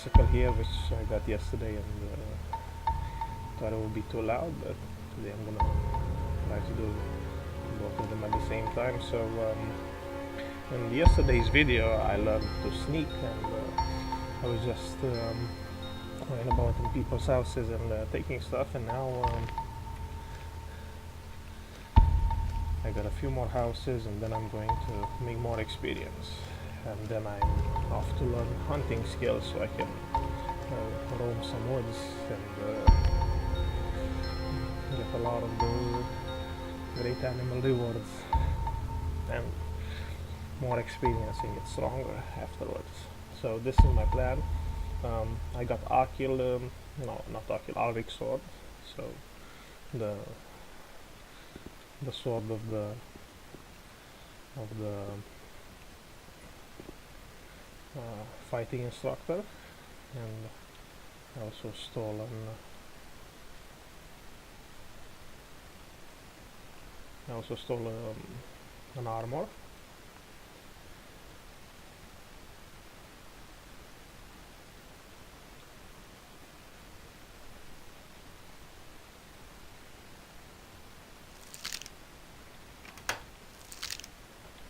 bicycle here, which I got yesterday, and thought it would be too loud, but today I'm gonna try to do both of them at the same time. So in yesterday's video I learned to sneak, and I was just going about in people's houses and taking stuff, and now I got a few more houses, and then I'm going to make more experience, and then I'm off to learn hunting skills so I can roam some woods and get a lot of the great animal rewards and more experience and get stronger afterwards. So this is my plan. I got Akil, no, not Akil, Alric sword, so the sword of the fighting instructor, and I also stole an armor.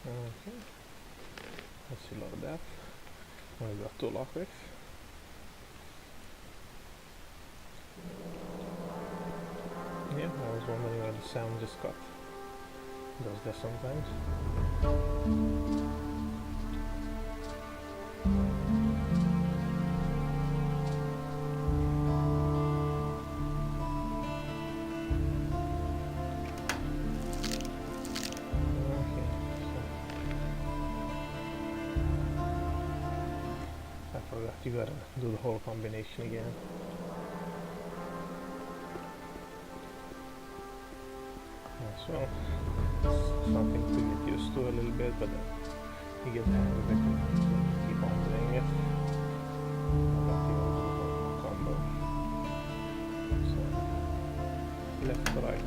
Okay, let's reload that. Only got 2 lockpicks. Yeah, I was wondering where the sound just cut. Does that sometimes. You gotta do the whole combination again. So it's something to get used to a little bit, but you get the hang of it and keep on doing it. I got the old combo. So left to right.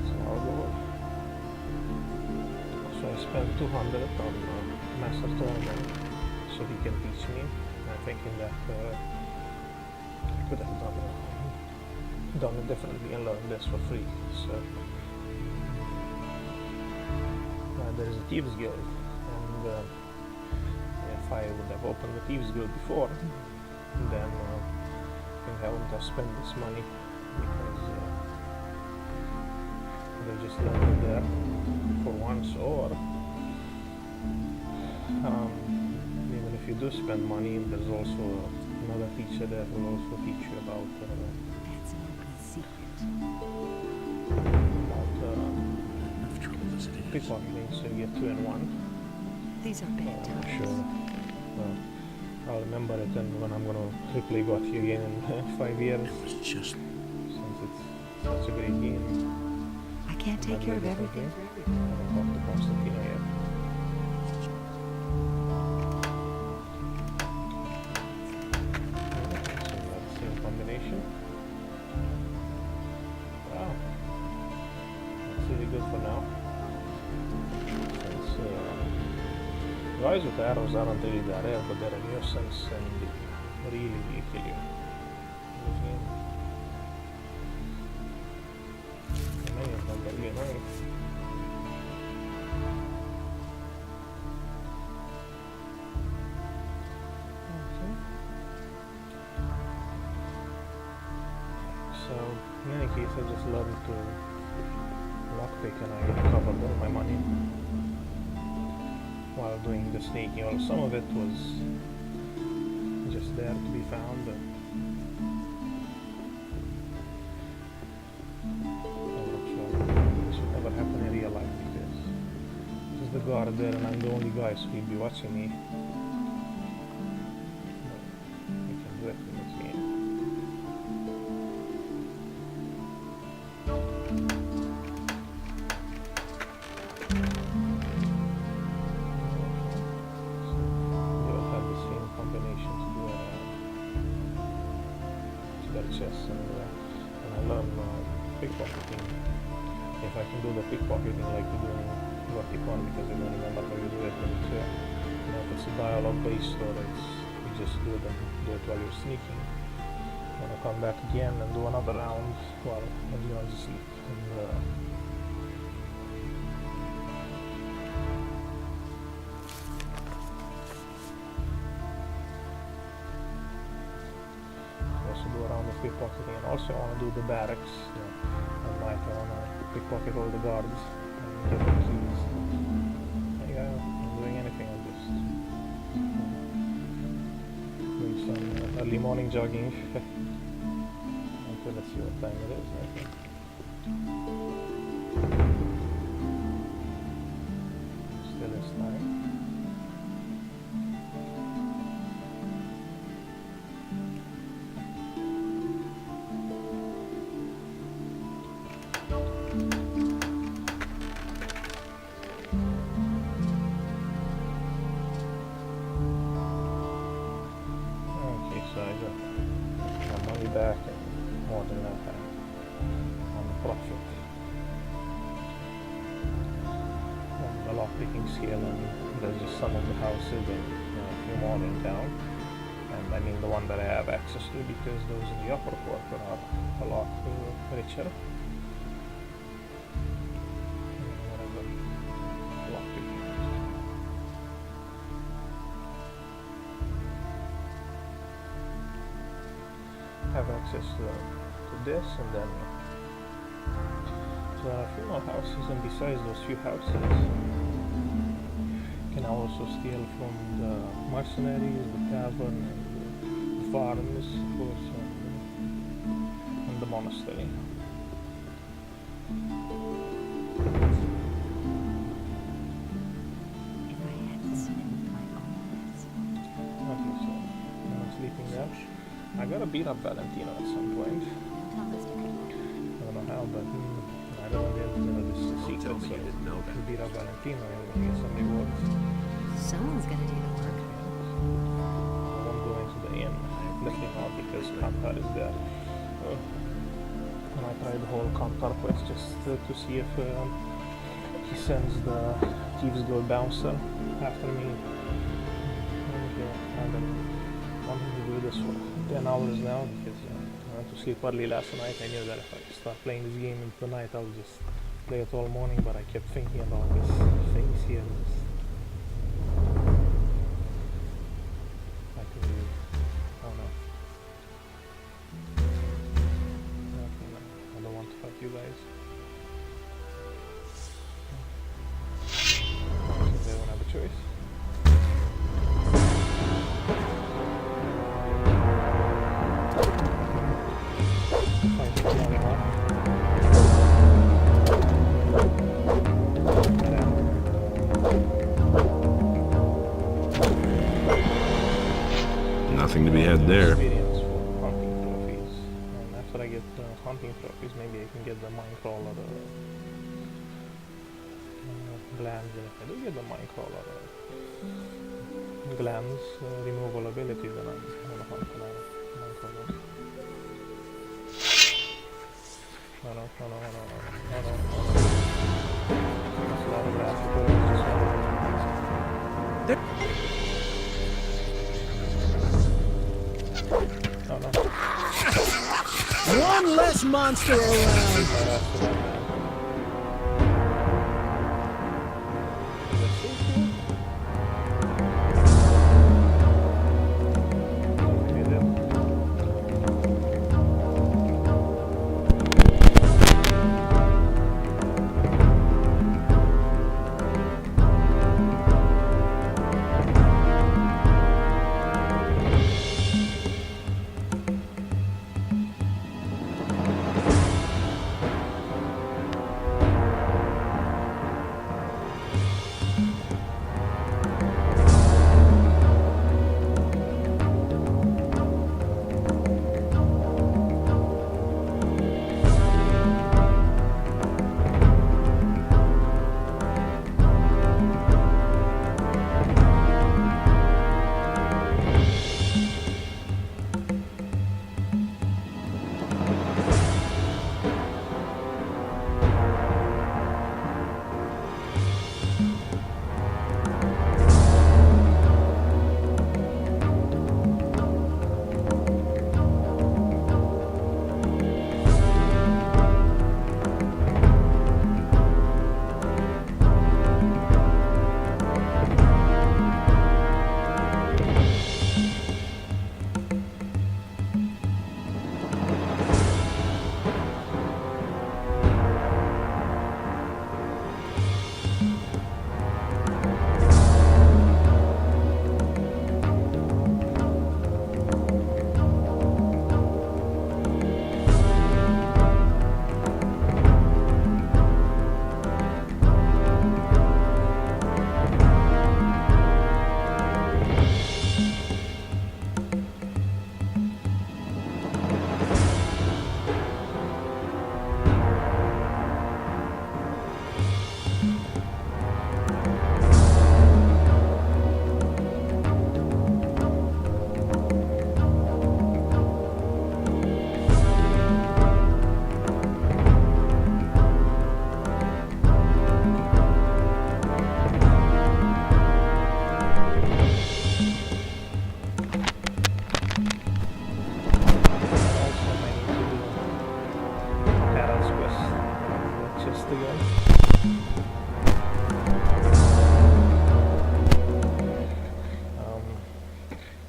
So I'll go. So I spent 200 on Master Tournament so he can teach me. I'm thinking that I could have done it differently and learned this for free. So there is a Thieves Guild, and if I would have opened the Thieves Guild before, then I think I wouldn't have spent this money, because they just left it there for once. Or even if you do spend money, there's also another teacher that will also teach you about pickpocketing, so you get 2 in 1. These are bad times. Sure. I'll remember it, and when I'm gonna replay Gothic again in 5 years, since it's such a great game. I can't take care of everything for everyone. I haven't talked to Constantino yet. So that's the same combination. Wow, that's really good for now. Since guys with arrows aren't really that rare, but they're a nuisance and really kill you. Many of them are really annoying. So in any case, I just learned to lockpick, and I recovered all my money while doing the sneaking. Well, some of it was just there to be found, but this would never happen in real life, because there's the guard there and I'm the only guy, so he'd be watching me. But we can do it in this game. Chests, and I learn pickpocketing. If I can do the pickpocketing like you do in Gothic 1, because I don't remember how you do it, but it's dialogue based, or it's you just do it while you're sneaking. I'm gonna come back again and do another round while everyone's asleep. And, also do a round of pickpocketing, and also I want to do the barracks. At night I want to pickpocket all the guards and get the keys. Yeah, I'm doing anything. I'm just doing some early morning jogging. Okay, let's see what time it is. I think. Still is time. Back and more than that on the profit. And the lockpicking skill, and there's just some of the houses and a few more in town. And I mean the one that I have access to, because those in the upper quarter are a lot richer. Whatever lockpicking is. Have access to this, and then so there are a few more houses, and besides those few houses you can also steal from the mercenaries, the tavern, and the farms, of course, and the monastery. If I had to spend my own lives. Okay, so now I'm sleeping there. I gotta beat up Valentino at some point. I don't know how, but I don't know this is a secret, tell me so you didn't know if that. you beat up Valentino, you're gonna get some rewards. Someone's gonna do the work. I won't go into the inn, definitely not, because Kantar is there. And I tried the whole Kantar quest just to see if he sends the Thieves Guild bouncer after me. Okay, I've been wanting to do this for 10 hours now, because I went to sleep early last night. I knew that if I start playing this game into the night, I'll just play it all morning, but I kept thinking about this things here. I can do, oh no. Okay, no, I don't want to fight you guys. They don't have a choice. Nothing to be had there. Experience for hunting trophies, and after I get hunting trophies, maybe I can get the minecrawler glands. And if I do get the minecrawler glands removal ability, then I'm gonna hunt a lot of minecrawlers. No, no, no, no, no, no, no, no, no. That's a lot of grass. Oh no. One less monster around.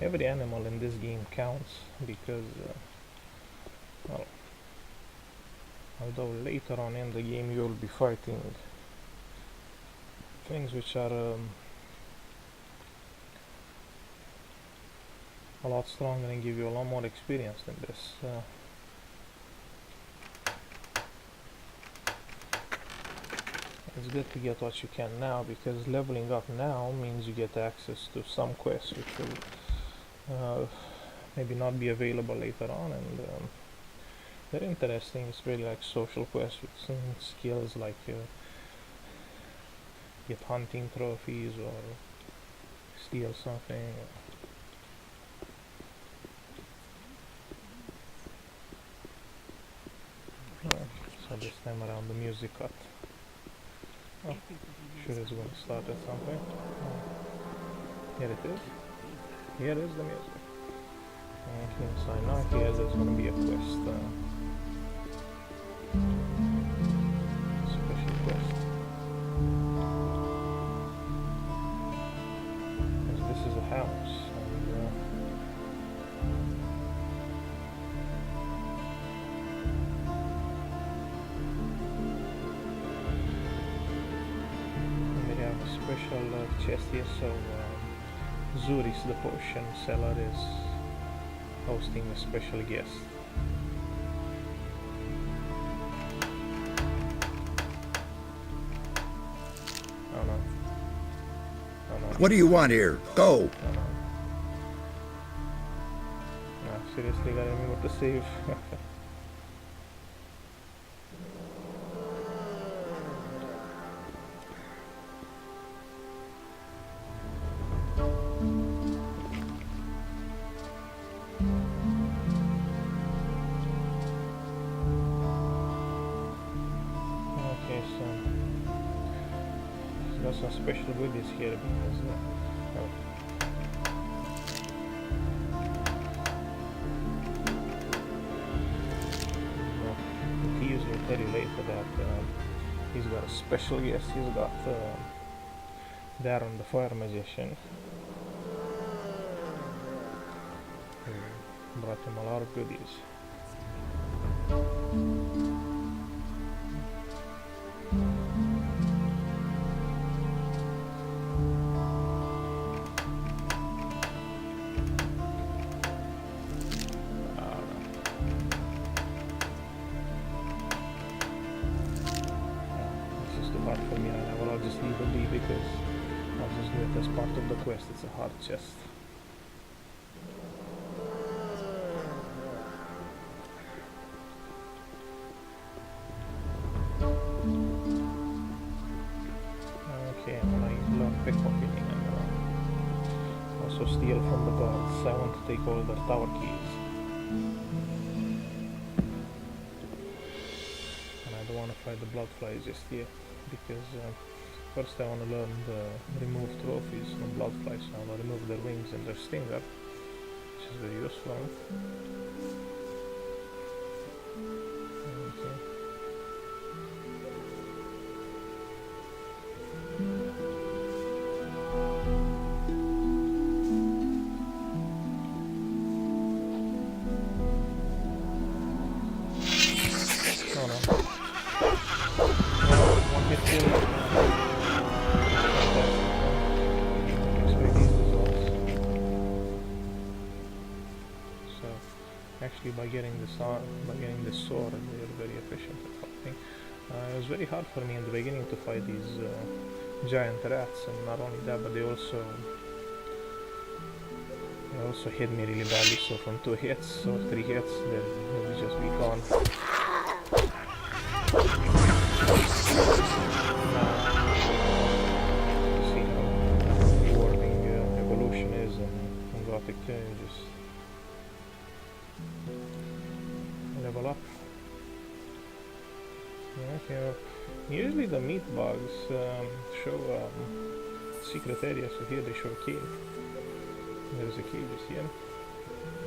every animal in this game counts, because well, although later on in the game you will be fighting things which are a lot stronger and give you a lot more experience than this. It's good to get what you can now, because leveling up now means you get access to some quests which will maybe not be available later on, and they're interesting. It's really like social quests with some skills like get hunting trophies or steal something. So this time around the music cut. Oh, sure it's going to start at some point. Here it is. Here is the music. Okay, so I know here there's going to be a quest. Special quest. Because this is a house. Special chest here, so Zuris, the potion seller, is hosting a special guest. Oh no. Oh no. What do you want here? Go! Oh no. No, seriously, gotta remember to save. Some special goodies here, because the thieves will tell you later that he's got a special guest. He's got Darren the fire magician, who brought him a lot of goodies. For me, I'll just leave it be, because I'll just do it as part of the quest. It's a hard chest. Okay, when I learn pickpocketing, I'm gonna also steal from the guards. I want to take all their tower keys. And I don't want to fight the bloodflies just yet, because first I want to learn the remove trophies from bloodflies. So I want to remove their wings and their stinger, which is very useful. Okay. Oh no. One hit kill. So actually by getting this sword, they're very efficient at fighting. It was very hard for me in the beginning to fight these giant rats, and not only that, but they also hit me really badly. So from 2 hits or 3 hits, they would just be gone. See how rewarding evolution is in Gothic 2. You just level up. Okay. Usually the meat bugs show secret areas, so here they show a cave. There's a cave just here.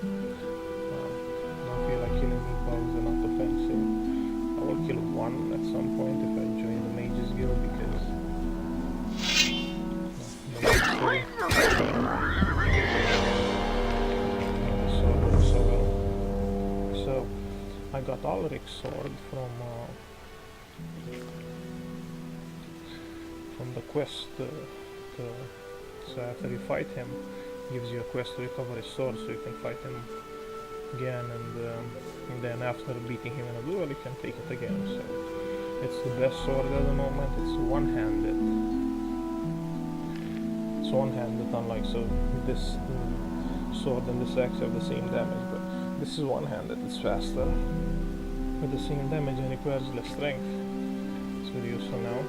I feel like killing meat bugs are not offensive. I will kill one at some point if I join the Mages Guild, because the Gothic sword from the quest. So after you fight him, gives you a quest to recover his sword, so you can fight him again, and then after beating him in a duel, you can take it again. So it's the best sword at the moment. It's one-handed. It's one-handed, unlike this sword and this axe have the same damage, but this is one-handed. It's faster with the same damage and requires less strength. It's very useful now.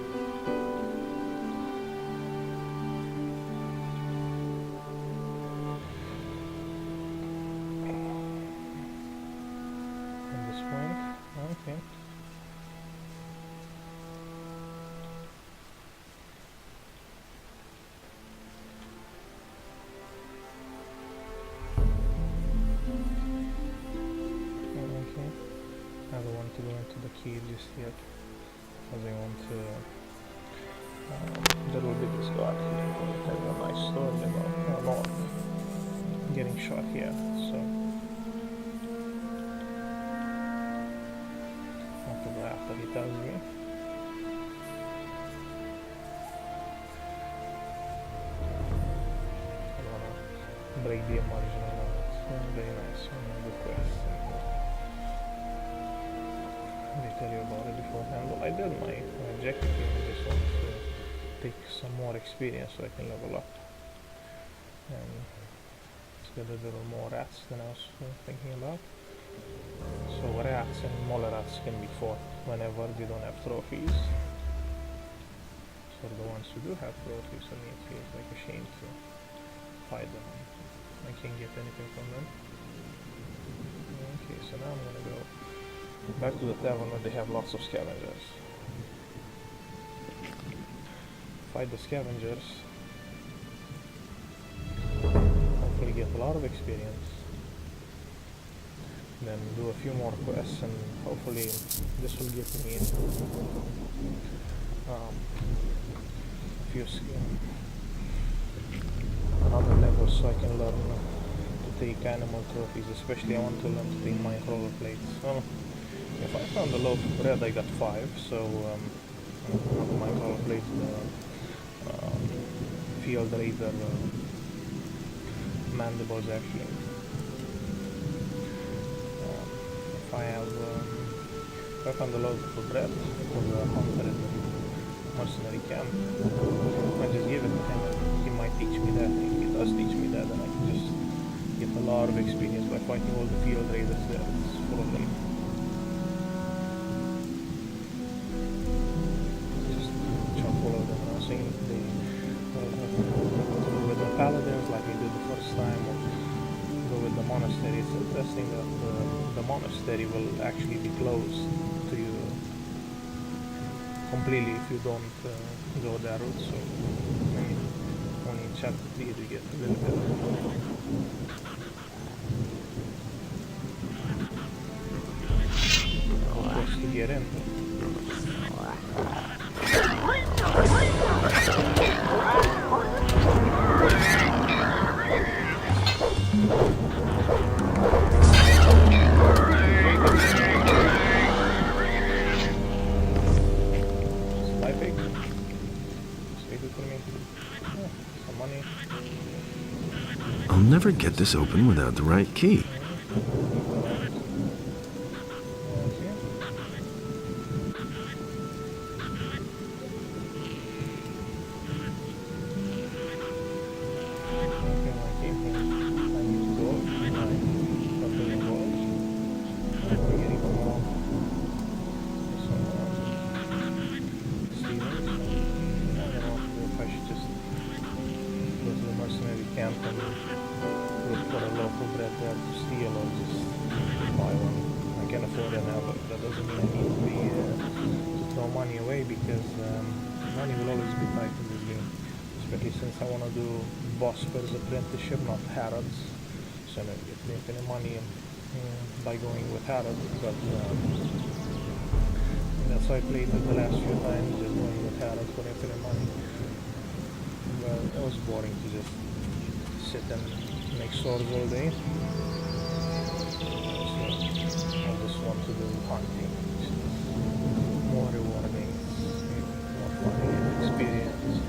Okay. I don't want to go into the cave just yet, because I want to. There will be this guard here. It has a nice story about North getting shot here. So. After he tells me. I don't wanna break the immersion. It's very nice, good quest. They tell you about it beforehand. Well, I did my objective here. I just want to take some more experience so I can level up. And so there were more rats than I was thinking about. So rats and mole rats can be fought whenever we don't have trophies. For the ones who do have trophies, I mean, it feels like a shame to fight them. I can't get anything from them. Okay, so now I'm gonna go back to the tavern where they have lots of scavengers. Fight the scavengers. Hopefully get a lot of experience. Then do a few more quests, and hopefully this will give me another level so I can learn to take animal trophies. Especially I want to learn to take mine rollerblades. So if I found a loaf of bread, I got 5. So mine rollerblades, field raider mandibles actually. If I found a loaf of bread for the hunter in the mercenary camp, I just give it to him and he might teach me that. If he does teach me that, then I can just get a lot of experience by fighting all the field raiders there. It's full of them. Just chop all of them. I was saying they with the paladins like we did the first time, or go with the monastery. It's interesting that the monastery will actually be closed to you completely if you don't go that route. So, I mean, only in chapter 3 you get a little bit of to get in. I'll never get this open without the right key. Apprenticeship, not Harrods, so I don't get any money by going with Harrods, but that's how I played it the last few times, just going with Harrods for infinite money. But it was boring to just sit and make swords all day. So just want to do hunting, which is more rewarding, more fun experience.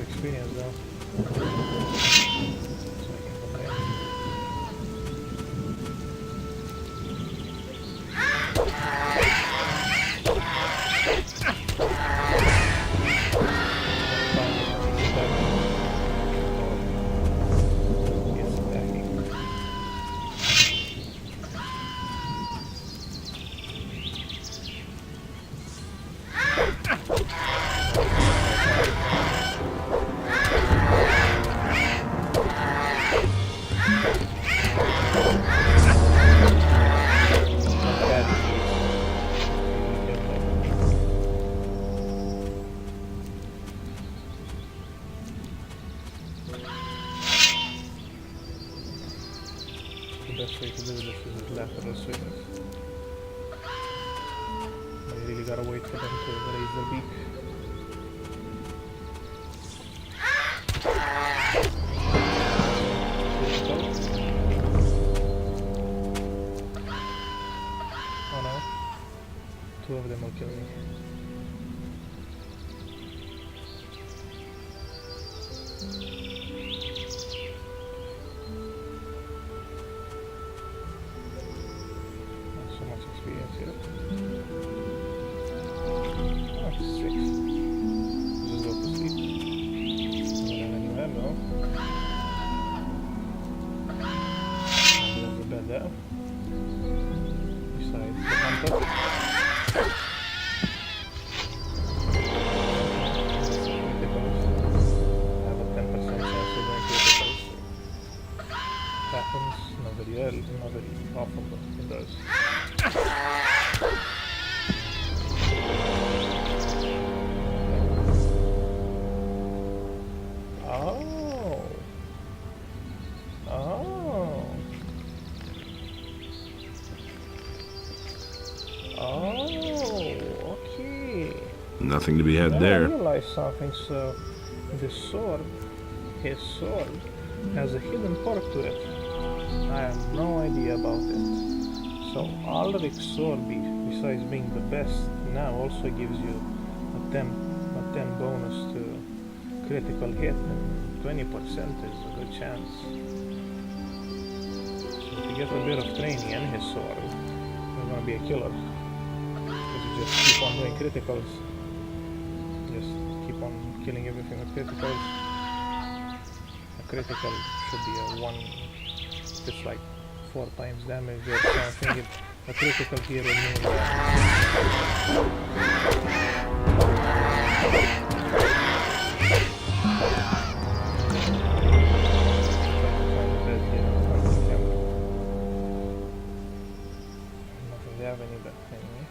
Experience though. So I can go back. Yes, attacking. The best way to do this is with lateral swings. You really gotta wait for them to raise their beak. Oh no, two of them will kill me. So much experience here. Oh, 6. Just go to sleep. I don't have any head now. There's a bed there. Besides the hunter. I have a 10% chance of going criticals. It happens, not very often, but it does. Oh. Oh. Oh, okay. Nothing to be had Now I there. realized something, so the sword, his sword, has a hidden perk to it. I have no idea about it. So Alric's sword, besides being the best, now also gives you a 10 bonus to critical hit, and 20% is a good chance. So if you get a bit of training in his sword, you're gonna be a killer. Because you just keep on doing criticals. Just keep on killing everything with criticals. A critical should be a 1, it's like 4 times damage or something. A critical here will mean nothing they have any but anyway.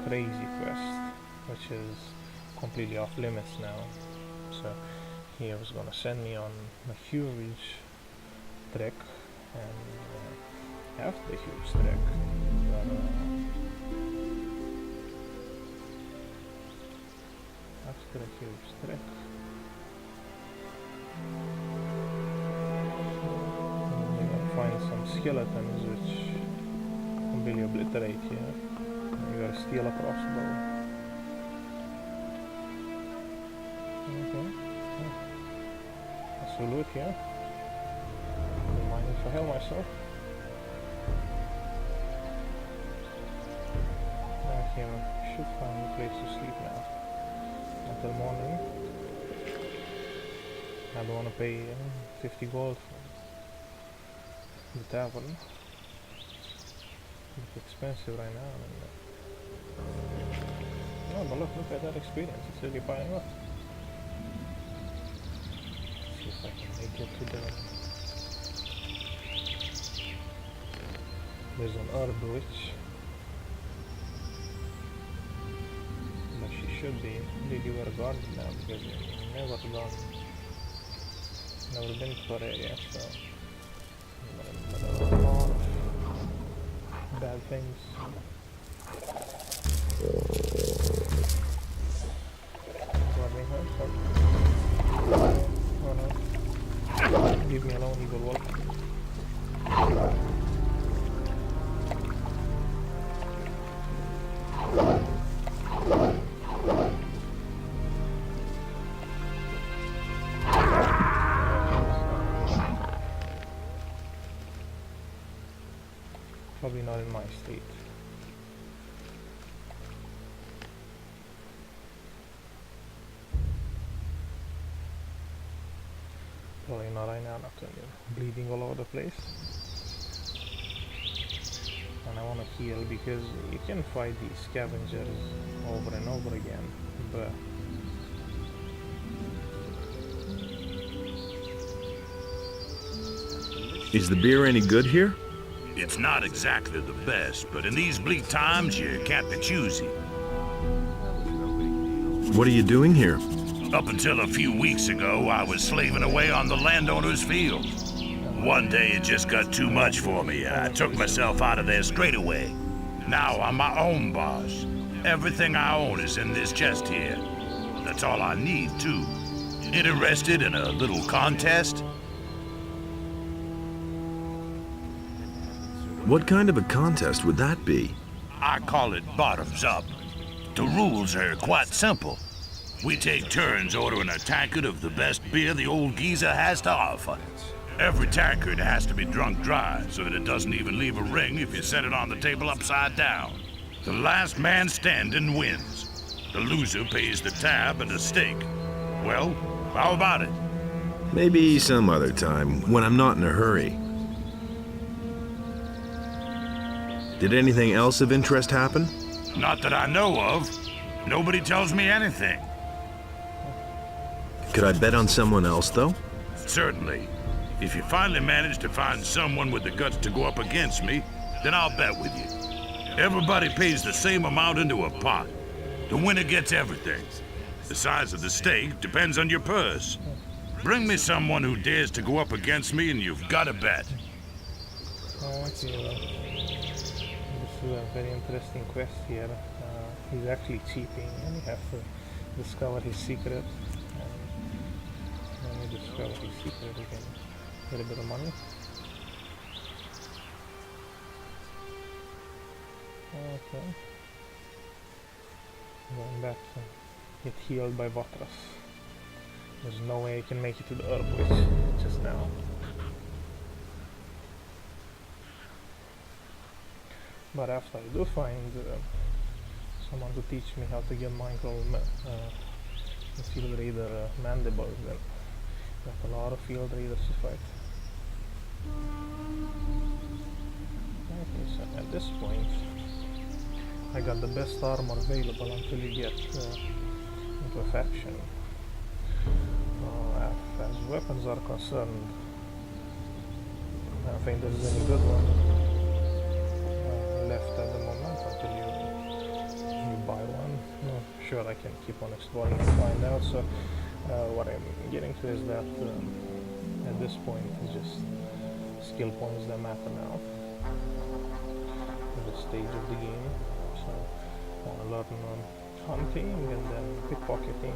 Crazy quest, which is completely off limits now. So he was gonna send me on a huge trek, and after the huge trek, After a huge trek. We're gonna find some skeletons which can really obliterate here. You gotta steal a crossbow. Okay. That's a loot here. Don't mind if I heal myself. Okay, I should find a place to sleep now. Until morning. I don't want to pay 50 gold for the tavern. It's expensive right now. Oh, but look at that experience. It's really piling up. Let's see if I can make it to the... There's an herb witch. But she should be really well guarded now because I've never been to her area, so but a lot of bad things. Guarding her, so oh no. Leave me alone, evil wolf. Probably not in my state. Probably not right now, not when you're bleeding all over the place. And I want to heal because you can fight these scavengers over and over again, but is the beer any good here? It's not exactly the best, but in these bleak times, you can't be choosy. What are you doing here? Up until a few weeks ago, I was slaving away on the landowner's field. One day it just got too much for me, and I took myself out of there straight away. Now I'm my own boss. Everything I own is in this chest here. That's all I need, too. Interested in a little contest? What kind of a contest would that be? I call it bottoms up. The rules are quite simple. We take turns ordering a tankard of the best beer the old geezer has to offer. Every tankard has to be drunk dry, so that it doesn't even leave a ring if you set it on the table upside down. The last man standing wins. The loser pays the tab and a steak. Well, how about it? Maybe some other time, when I'm not in a hurry. Did anything else of interest happen? Not that I know of. Nobody tells me anything. Could I bet on someone else, though? Certainly. If you finally manage to find someone with the guts to go up against me, then I'll bet with you. Everybody pays the same amount into a pot. The winner gets everything. The size of the stake depends on your purse. Bring me someone who dares to go up against me and you've got a bet. Okay, this is a very interesting quest here. He's actually cheating and you have to discover his secret. And when you discover his secret, you can get a bit of money. Okay. Going back to get healed by Vatras. There's no way I can make it to the herb witch just now. But after I do find someone to teach me how to get Michael field raider mandibles, then got a lot of field raiders to fight. Okay, so at this point I got the best armor available until you get into a faction. As weapons are concerned, I don't think there's any good one left at the moment until you buy one. No, sure, I can keep on exploring and find out. So what I'm getting to is that at this point it's just skill points that matter now at this stage of the game. So I want to learn hunting and then pickpocketing.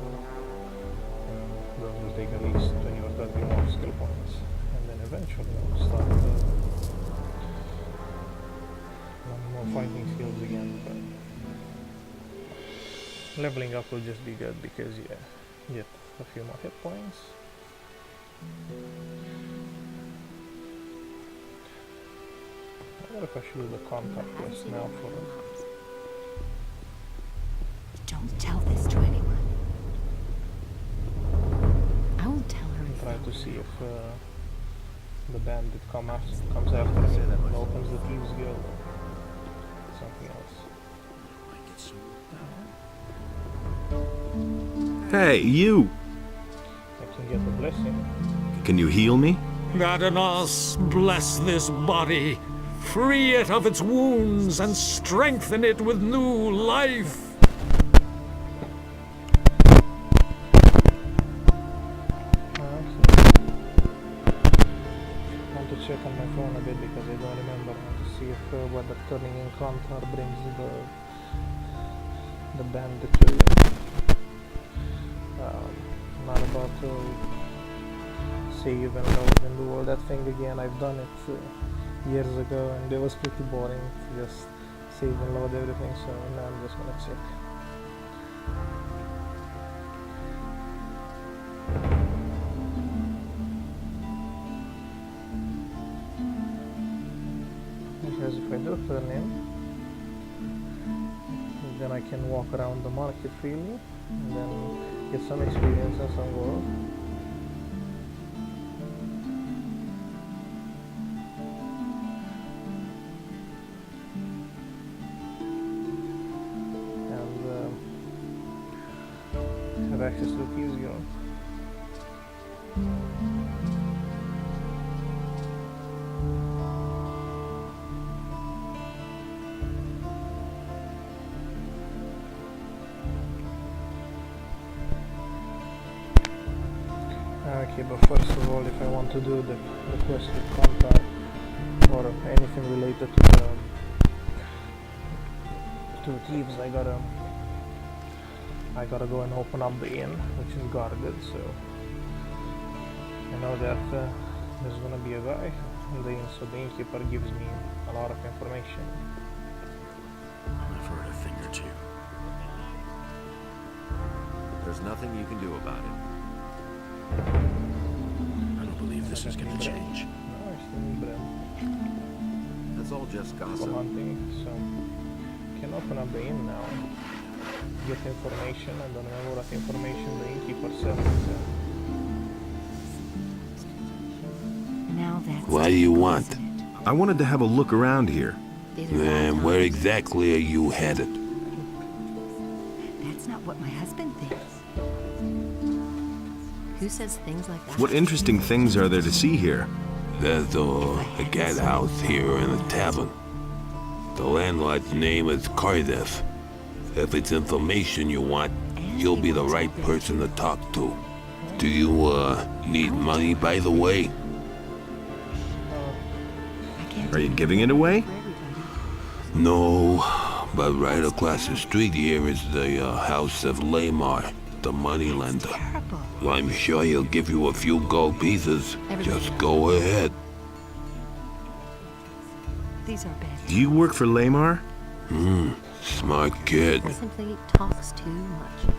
Those will take at least 20 or 30 more skill points, and then eventually I'll start learning more fighting skills again. But leveling up will just be good because you get a few more hit points. I wonder if I should do the contact quest now for it. Don't tell this to anyone. I will tell her And if try I to will. see if the bandit comes after me and opens the Thieves Guild or something else. Hey, you! I can get the blessing. Can you heal me? Adanos, bless this body, free it of its wounds, and strengthen it with new life. Actually, I want to check on my phone a bit because I don't remember. I want to see if whether turning in Contar brings the bandit to not about to save and load and do all that thing again. I've done it years ago and it was pretty boring to just save and load everything, so now I'm just gonna check. Because if I do turn in, then I can walk around the market freely and then get some experience and some gold. And have access to the Thieves Guild. Okay, but first of all, if I want to do the quest with contact or anything related to thieves, I gotta go and open up the inn, which is guarded. So I know that there's gonna be a guy in the inn, so the innkeeper gives me a lot of information. I've heard a thing or two. There's nothing you can do about it. I don't believe this is gonna change. No, I still need bread That's all just for gossip. hunting, so I can open up the inn now, get information. I don't remember what information the innkeeper said. Now that's What do you want? isn't it? I wanted to have a look around here. These are And bad where times. exactly are you headed? That's not what my husband thinks. Who says things like that? What interesting things are there to see here? There's a cat house here and a tavern. The landlord's name is Cardiff. If it's information you want, you'll be the right person to talk to. Do you, need money, by the way? I can't Are you do giving it away? for everybody. No, but right across the street here is the house of Lamar, the moneylender. Terrible. I'm sure he'll give you a few gold pieces. Just go ahead. These are bad. Do you work for Lamar? Smart kid. He simply talks too much.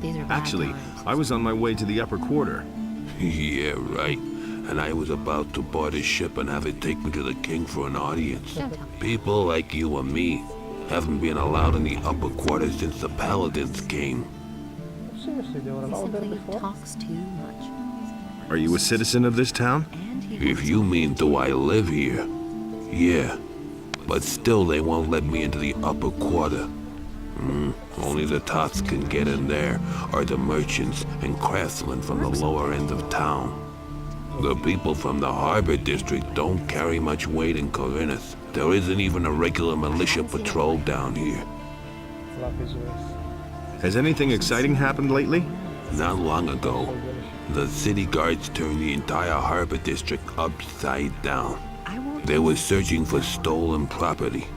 These are bad Actually, times. I was on my way to the upper quarter. Yeah, right. And I was about to board a ship and have it take me to the king for an audience. Don't tell me. People like you and me haven't been allowed in the upper quarters since the paladins came. Seriously, they were He allowed there simply before? talks too much. Are you a citizen of this town? And he If wants you to- mean do I live here? Yeah. But still they won't let me into the upper quarter. Only the tots can get in there, or the merchants and craftsmen from the lower end of town. The people from the harbor district don't carry much weight in Corinth. There isn't even a regular militia patrol down here. Luck is worth. Has anything exciting happened lately? Not long ago, the city guards turned the entire harbor district upside down. I won't They were searching for stolen property.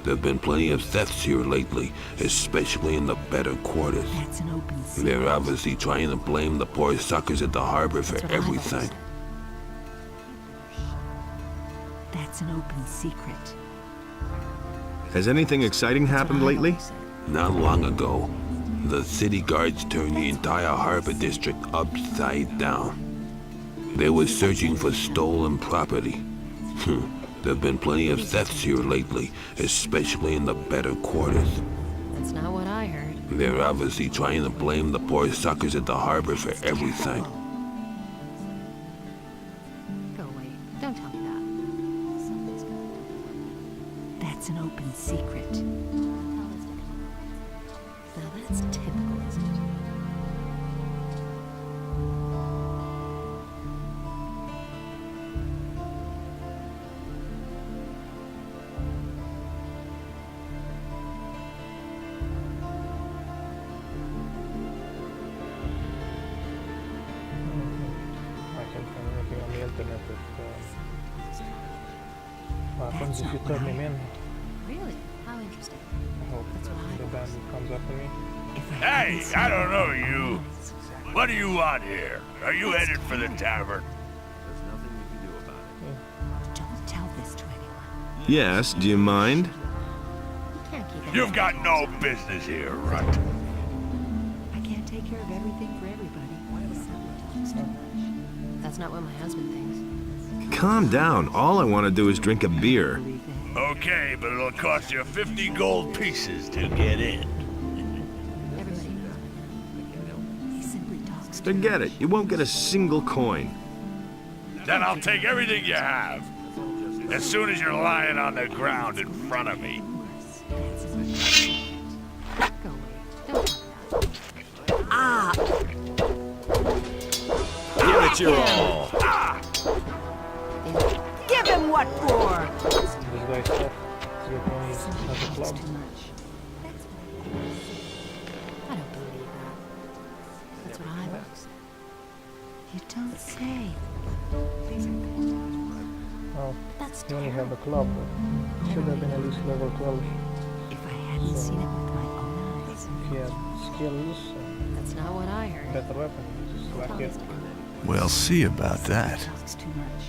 There've been plenty of thefts here lately, especially in the better quarters. That's an open secret. They're obviously trying to blame the poor suckers at the harbor for That's what I've always everything. said. That's an open secret. Has anything exciting That's what happened I've lately? always said. Not long ago, the city guards turned the entire harbor district upside down. They were searching for stolen property. There've been plenty of thefts here lately, especially in the better quarters. That's not what I heard. They're obviously trying to blame the poor suckers at the harbor for everything. Go away. Don't tell me that. Something's gonna. That's an open secret. Now that's typical, isn't it? I can find anything on the internet that happens if you turn him in. Really? How interesting. I hope That's what I the always bandit comes up to me. If I Hey, hadn't seen I don't it know with my you. own eyes. What do you want here? Are you headed for the tavern? There's nothing you can do about it. Don't tell this to anyone. Yes, do you mind? You can't keep You've anything. got no business here, Rut. I can't take care of everything for everybody. That's not what my husband thinks. Calm down. All I want to do is drink a beer. Believe that. Okay, but it'll cost you 50 gold pieces to get in. Everybody knows. He simply talks to Forget it. You won't get a single coin. Then I'll take everything you have. As soon as you're lying on the ground in front of me. Go away. Don't tell me that. Ah! Give it your all. Give him what for? This guy's stuff. He's got money at the club. Too much. I don't believe that. That's what I always said. You don't say. Oh, That's he only had terrible. the club. But should have been at least level 12. If I hadn't seen it with my own eyes. If he had skills and That's not what I heard. better weapon, just like it. We'll see about that. Talks too much.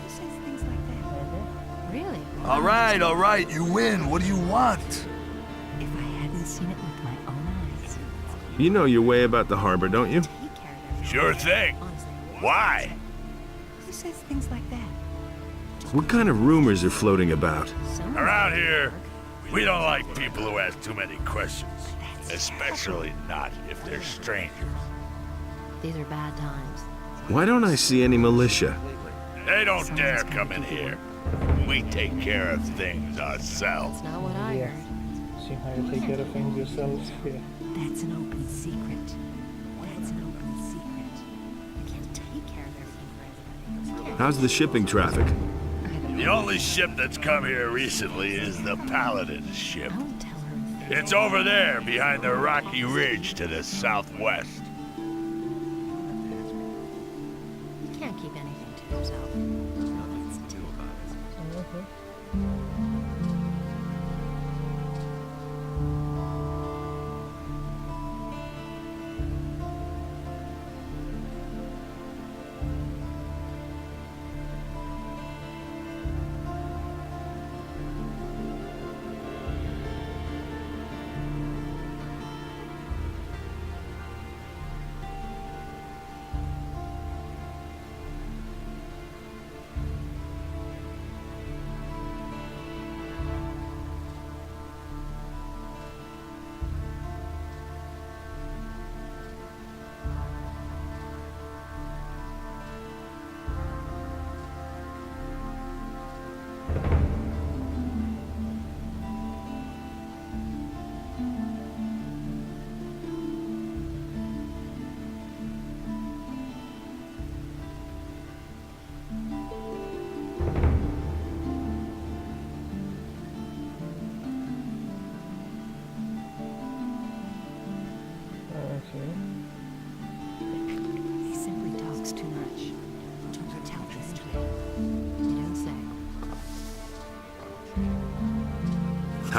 Who says things like that? Really? All right, you win. What do you want? If I hadn't seen it with my own eyes. You know your way about the harbor, don't you? Take care of everything. Sure thing. Honestly. Why? Who says things like that? What kind of rumors are floating about? Someone Around here, we don't like people who ask too many questions. Especially not if they're strangers. These are bad times. Why don't I see any militia? They don't dare come in here. We take care of things ourselves. That's not what I Yeah. heard. See how you take care of things yourselves. Yeah. That's an open secret. That's an open secret. I can't take care of everything for everybody. How's the shipping traffic? The only ship that's come here recently is the Paladin ship. Don't tell her. It's over there behind the rocky ridge to the southwest. You can't keep anything to yourself. It's typical.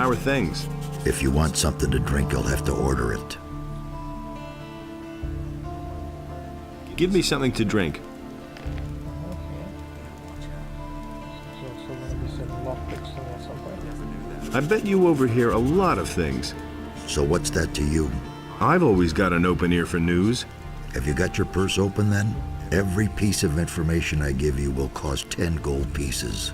How are things? If you want something to drink, you'll have to order it. Give me something to drink. So gonna be selling lockpicks at some point. I bet you overhear a lot of things. So what's that to you? I've always got an open ear for news. Have you got your purse open then? Every piece of information I give you will cost 10 gold pieces.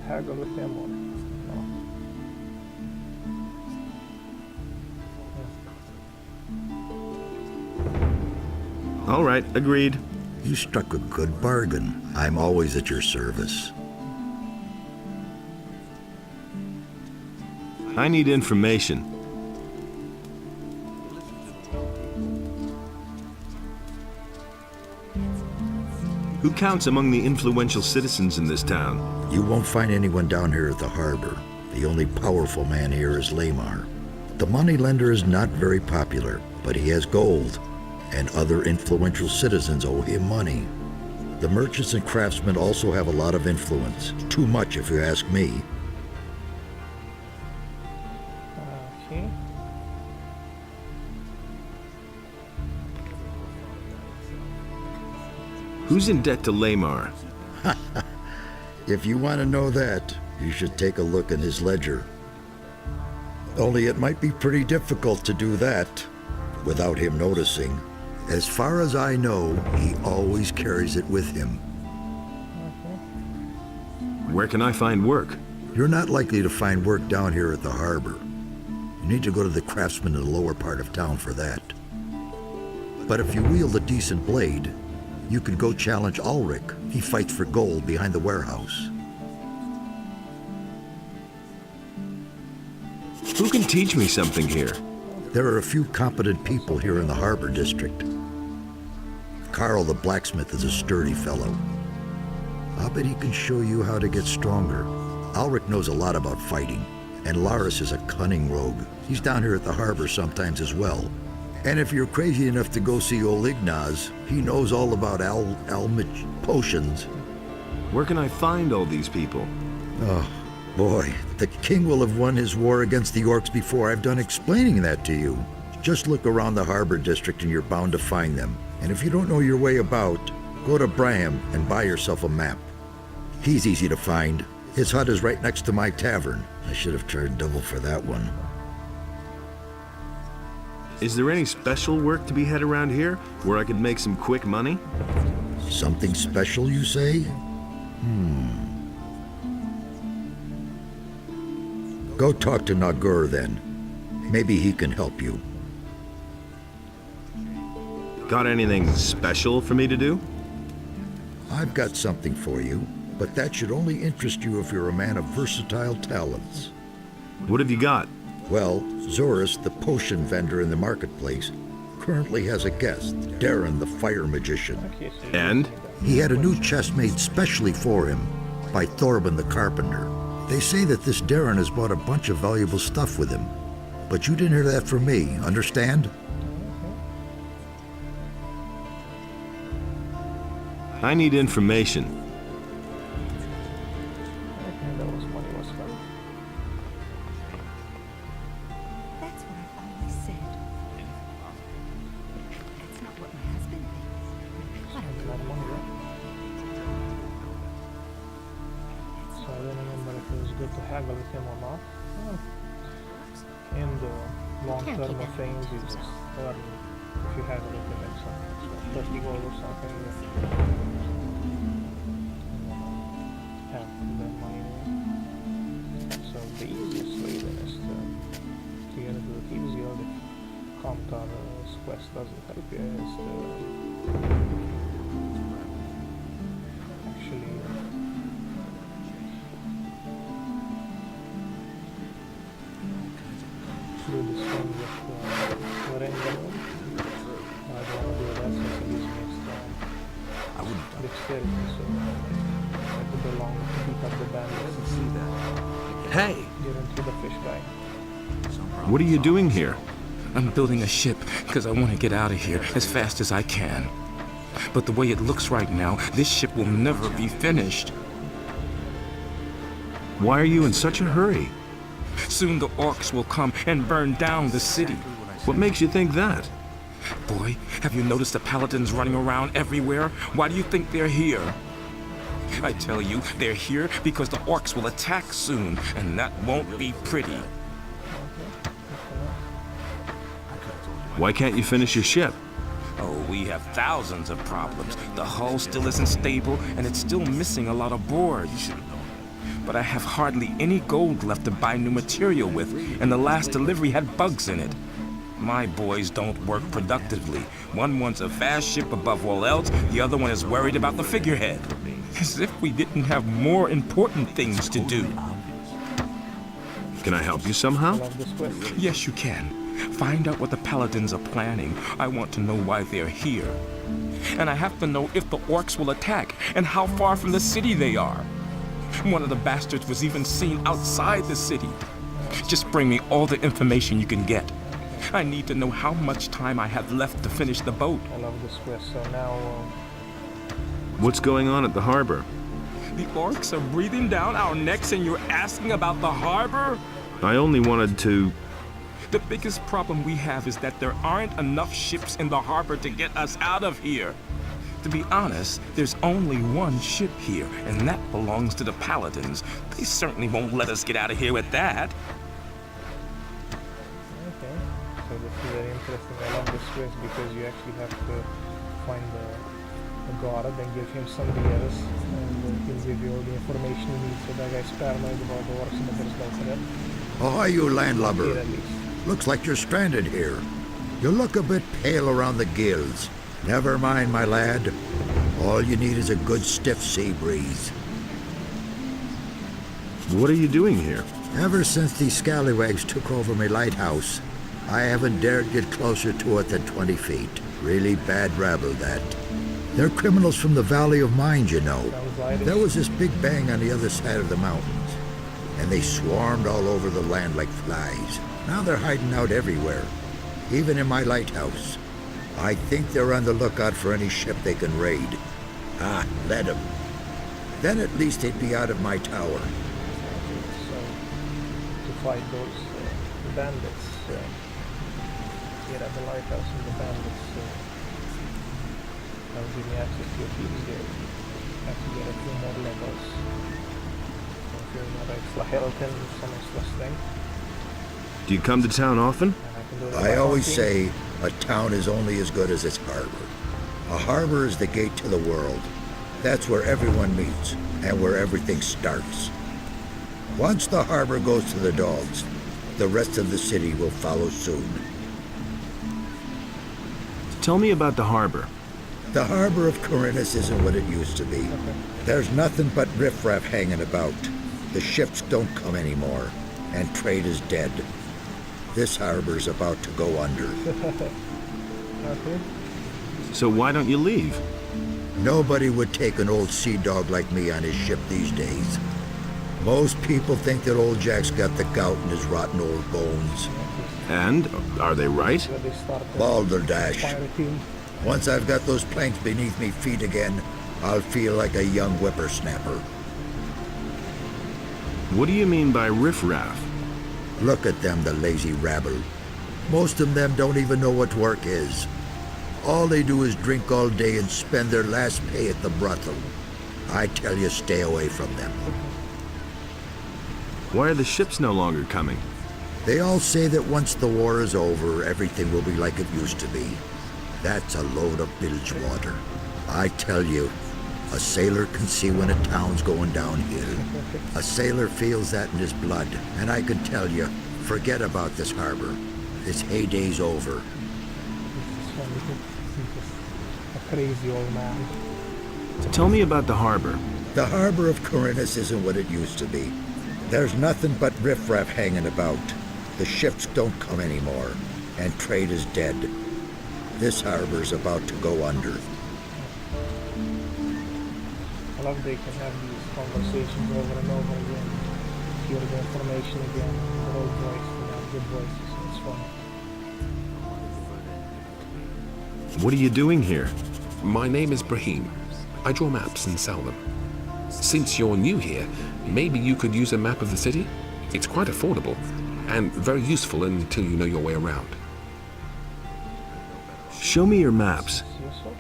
Haggle with them or no? All right, agreed. You struck a good bargain. I'm always at your service. I need information. Who counts among the influential citizens in this town? You won't find anyone down here at the harbor. The only powerful man here is Lamar. The moneylender is not very popular, but he has gold, and other influential citizens owe him money. The merchants and craftsmen also have a lot of influence. Too much, if you ask me. Okay. Who's in debt to Lamar? If you want to know that, you should take a look in his ledger. Only it might be pretty difficult to do that without him noticing. As far as I know, he always carries it with him. Where can I find work? You're not likely to find work down here at the harbor. You need to go to the craftsman in the lower part of town for that. But if you wield a decent blade, you could go challenge Ulrich. He fights for gold behind the warehouse. Who can teach me something here? There are a few competent people here in the harbor district. Carl the blacksmith is a sturdy fellow. I'll bet he can show you how to get stronger. Ulrich knows a lot about fighting, and Laris is a cunning rogue. He's down here at the harbor sometimes as well. And if you're crazy enough to go see old Ignaz, he knows all about Almich potions. Where can I find all these people? Oh, boy. The king will have won his war against the orcs before I've done explaining that to you. Just look around the harbor district and you're bound to find them. And if you don't know your way about, go to Braham and buy yourself a map. He's easy to find. His hut is right next to my tavern. I should have charged double for that one. Is there any special work to be had around here where I could make some quick money? Something special, you say? Go talk to Nagur then. Maybe he can help you. Got anything special for me to do? I've got something for you, but that should only interest you if you're a man of versatile talents. What have you got? Well, Zorus, the potion vendor in the marketplace, currently has a guest, Darren the fire magician. Okay, so And? He had a new chest made specially for him by Thorben the carpenter. They say that this Darren has brought a bunch of valuable stuff with him. But you didn't hear that from me, understand? I need information. okay, that was money was spent. That's what I've always said. That's not what my husband thinks. I don't A lot of money, right? So I don't remember if it was good to haggle with him or not. In the long Can't term keep of that things, you much. just earn if you haggle with him at some 30 gold or something. Half the money. So the easiest way then is to get into the Thieves Guild if Comtar's quest doesn't help you, is to actually do this thing with Lorenzo. I don't want to do that since it gives me extra dexterity, so I could belong to beat up the bandits. See that? Hey, Get into the fish guy. what are you doing here? I'm building a ship because I want to get out of here as fast as I can. But the way it looks right now, this ship will never be finished. Why are you in such a hurry? Soon the orcs will come and burn down the city. What makes you think that? Boy, have you noticed the paladins running around everywhere? Why do you think they're here? I tell you, they're here because the orcs will attack soon, and that won't be pretty. Why can't you finish your ship? Oh, we have thousands of problems. The hull still isn't stable, and it's still missing a lot of boards. But I have hardly any gold left to buy new material with, and the last delivery had bugs in it. My boys don't work productively. One wants a fast ship above all else, the other one is worried about the figurehead. As if we didn't have more important things to do. Can I help you somehow? Love this quest. Yes, you can. Find out what the paladins are planning. I want to know why they're here. And I have to know if the orcs will attack, and how far from the city they are. One of the bastards was even seen outside the city. Just bring me all the information you can get. I need to know how much time I have left to finish the boat. I love this quest. So now, What's going on at the harbor? The orcs are breathing down our necks and you're asking about the harbor? I only wanted to... The biggest problem we have is that there aren't enough ships in the harbor to get us out of here. To be honest, there's only one ship here, and that belongs to the paladins. They certainly won't let us get out of here with that. okay. So this is very interesting. I love this quest because you actually have to find the god, then give him somebody else, and he'll give you all the information you need. So that guy's paranoid about the orcs, but there's no threat. Ahoy, you landlubber. Here at least. Looks like you're stranded here. You look a bit pale around the gills. Never mind, my lad. All you need is a good stiff sea breeze. What are you doing here? Ever since these scallywags took over my lighthouse, I haven't dared get closer to it than 20 feet. Really bad rabble, that. They're criminals from the Valley of Mind, you know. There was this big bang on the other side of the mountains, and they swarmed all over the land like flies. Now they're hiding out everywhere, even in my lighthouse. I think they're on the lookout for any ship they can raid. Ah, let them. Then at least they'd be out of my tower. So to fight those bandits here at the lighthouse, and the bandits will give me access to a few here. I have to get a few more levels. So if you're not extra health and some extra strength. Do you come to town often? I always say a town is only as good as its harbor. A harbor is the gate to the world. That's where everyone meets and where everything starts. Once the harbor goes to the dogs, the rest of the city will follow soon. Tell me about the harbor. The harbor of Corinthus isn't what it used to be. There's nothing but riffraff hanging about. The ships don't come anymore, and trade is dead. This harbor's about to go under. Okay. So why don't you leave? Nobody would take an old sea dog like me on his ship these days. Most people think that old Jack's got the gout in his rotten old bones. And are they right? So they start Balderdash. pirating. Once I've got those planks beneath me feet again, I'll feel like a young whippersnapper. What do you mean by riffraff? Look at them, the lazy rabble. Most of them don't even know what work is. All they do is drink all day and spend their last pay at the brothel. I tell you, stay away from them. Why are the ships no longer coming? They all say that once the war is over, everything will be like it used to be. That's a load of bilge water. I tell you, a sailor can see when a town's going downhill. A sailor feels that in his blood, and I can tell you, forget about this harbor. Its heyday's over. A crazy old man. Tell me about the harbor. The harbor of Corinthus isn't what it used to be. There's nothing but riffraff hanging about. The ships don't come anymore, and trade is dead. This harbor's about to go under. love they can have these conversations over and over again, hear the information again, their old voice, and have good voices, so it's fun. What are you doing here? My name is Brahim. I draw maps and sell them. Since you're new here, maybe you could use a map of the city? It's quite affordable, and very useful until you know your way around. Show me your maps. Useful?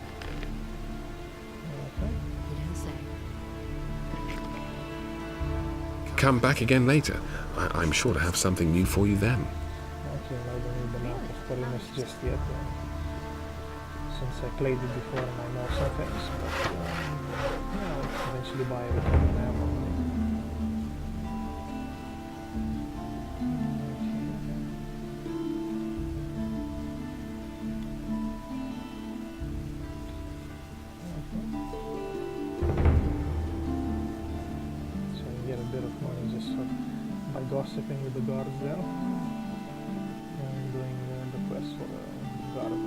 Come back again later. I'm sure to have something new for you then. Okay, I don't need the map of Porimus just yet, since I played it before and I know some things, but yeah, I'll eventually buy it with the map. So I get a bit of money just by gossiping with the guards there and doing the quest for the guard of the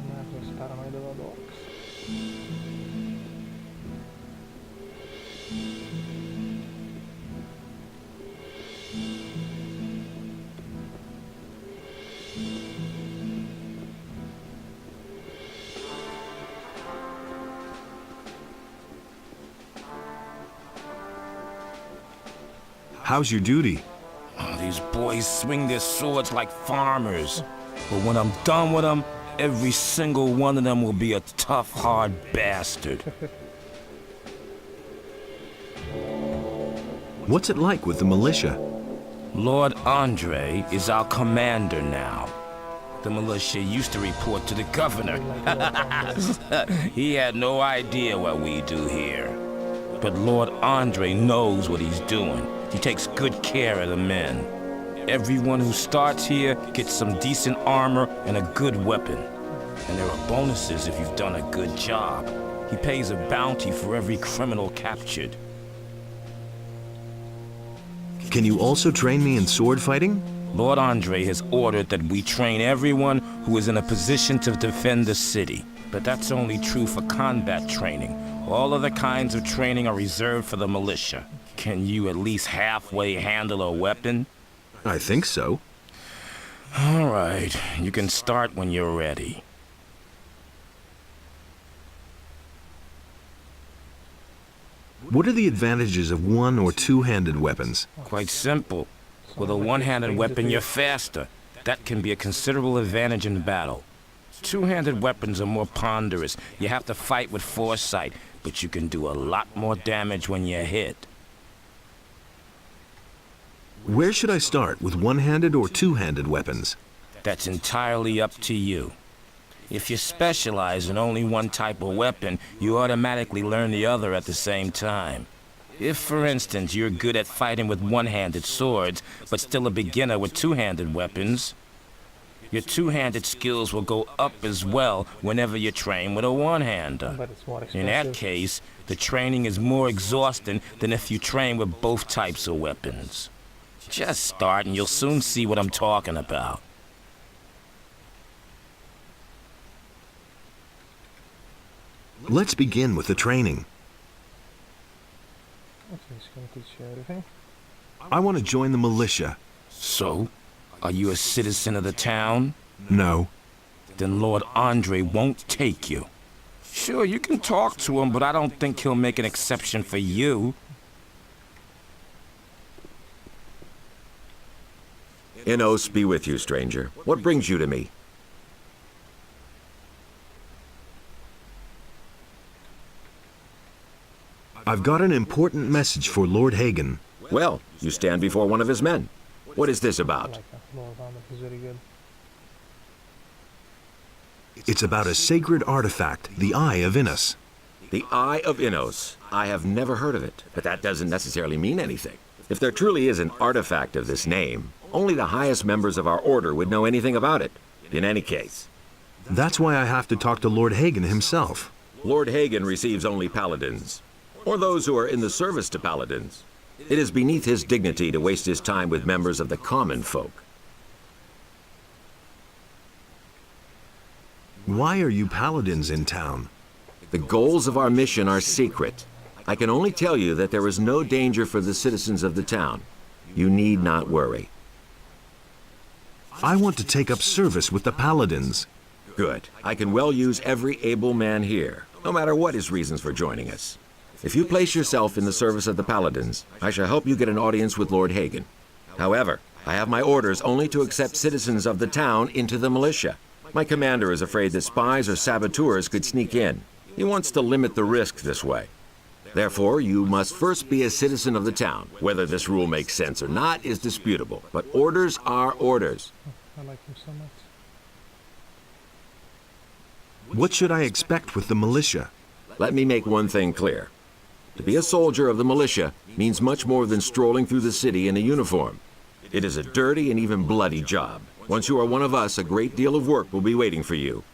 Magnus paranoid about orcs. How's your duty? Oh, these boys swing their swords like farmers. But when I'm done with them, every single one of them will be a tough, hard bastard. What's it like with the militia? Lord Andre is our commander now. The militia used to report to the governor. He had no idea what we do here. But Lord Andre knows what he's doing. He takes good care of the men. Everyone who starts here gets some decent armor and a good weapon. And there are bonuses if you've done a good job. He pays a bounty for every criminal captured. Can you also train me in sword fighting? Lord Andre has ordered that we train everyone who is in a position to defend the city. But that's only true for combat training. All other kinds of training are reserved for the militia. Can you at least halfway handle a weapon? I think so. All right, you can start when you're ready. What are the advantages of one- or two-handed weapons? Quite simple. With a one-handed weapon, you're faster. That can be a considerable advantage in battle. Two-handed weapons are more ponderous. You have to fight with foresight, but you can do a lot more damage when you're hit. Where should I start, with one-handed or two-handed weapons? That's entirely up to you. If you specialize in only one type of weapon, you automatically learn the other at the same time. If, for instance, you're good at fighting with one-handed swords, but still a beginner with two-handed weapons, your two-handed skills will go up as well whenever you train with a one-hander. But it's more In that case, the training is more exhausting than if you train with both types of weapons. Just start and you'll soon see what I'm talking about. Let's begin with the training. Okay, he's gonna teach you everything. I want to join the militia. So, are you a citizen of the town? No. Then Lord Andre won't take you. Sure, you can talk to him, but I don't think he'll make an exception for you. Innos be with you, stranger. What brings you to me? I've got an important message for Lord Hagen. Well, you stand before one of his men. What is this about? He's very good. It's about a sacred artifact, the Eye of Innos. The Eye of Innos. I have never heard of it, but that doesn't necessarily mean anything. If there truly is an artifact of this name, only the highest members of our order would know anything about it. In any case. That's why I have to talk to Lord Hagen himself. Lord Hagen receives only paladins, or those who are in the service to paladins. It is beneath his dignity to waste his time with members of the common folk. Why are you paladins in town? The goals of our mission are secret. I can only tell you that there is no danger for the citizens of the town. You need not worry. I want to take up service with the Paladins. Good. I can well use every able man here, no matter what his reasons for joining us. If you place yourself in the service of the Paladins, I shall help you get an audience with Lord Hagen. However, I have my orders only to accept citizens of the town into the militia. My commander is afraid that spies or saboteurs could sneak in. He wants to limit the risk this way. Therefore, you must first be a citizen of the town. Whether this rule makes sense or not is disputable, but orders are orders. I like him so much. What should I expect with the militia? Let me make one thing clear. To be a soldier of the militia means much more than strolling through the city in a uniform. It is a dirty and even bloody job. Once you are one of us, a great deal of work will be waiting for you.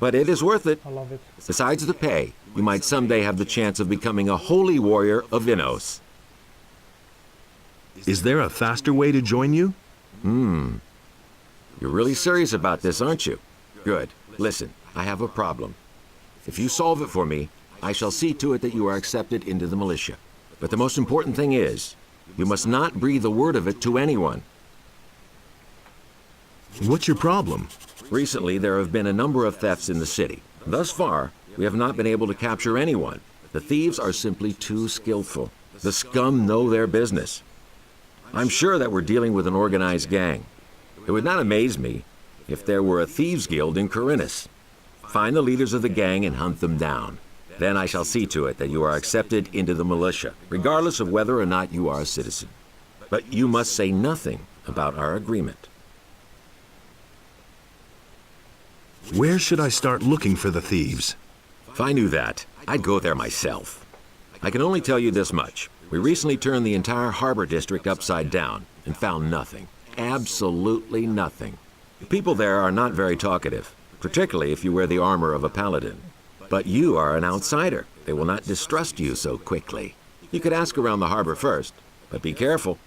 But it is worth it. I love it. Besides the pay, you might someday have the chance of becoming a holy warrior of Innos. Is there a faster way to join you? You're really serious about this, aren't you? Good. Listen, I have a problem. If you solve it for me, I shall see to it that you are accepted into the militia. But the most important thing is, you must not breathe a word of it to anyone. What's your problem? Recently, there have been a number of thefts in the city. Thus far, we have not been able to capture anyone. The thieves are simply too skillful. The scum know their business. I'm sure that we're dealing with an organized gang. It would not amaze me if there were a thieves' guild in Corinthus. Find the leaders of the gang and hunt them down. Then I shall see to it that you are accepted into the militia, regardless of whether or not you are a citizen. But you must say nothing about our agreement. Where should I start looking for the thieves? If I knew that, I'd go there myself. I can only tell you this much. We recently turned the entire harbor district upside down and found nothing. Absolutely nothing. The people there are not very talkative, particularly if you wear the armor of a paladin. But you are an outsider. They will not distrust you so quickly. You could ask around the harbor first, but be careful.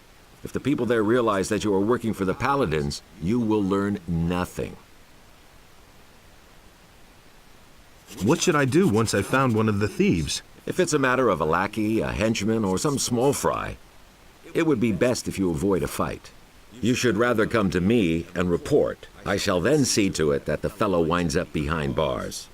If the people there realize that you are working for the paladins, you will learn nothing. What should I do once I've found one of the thieves? If it's a matter of a lackey, a henchman, or some small fry, it would be best if you avoid a fight. You should rather come to me and report. I shall then see to it that the fellow winds up behind bars.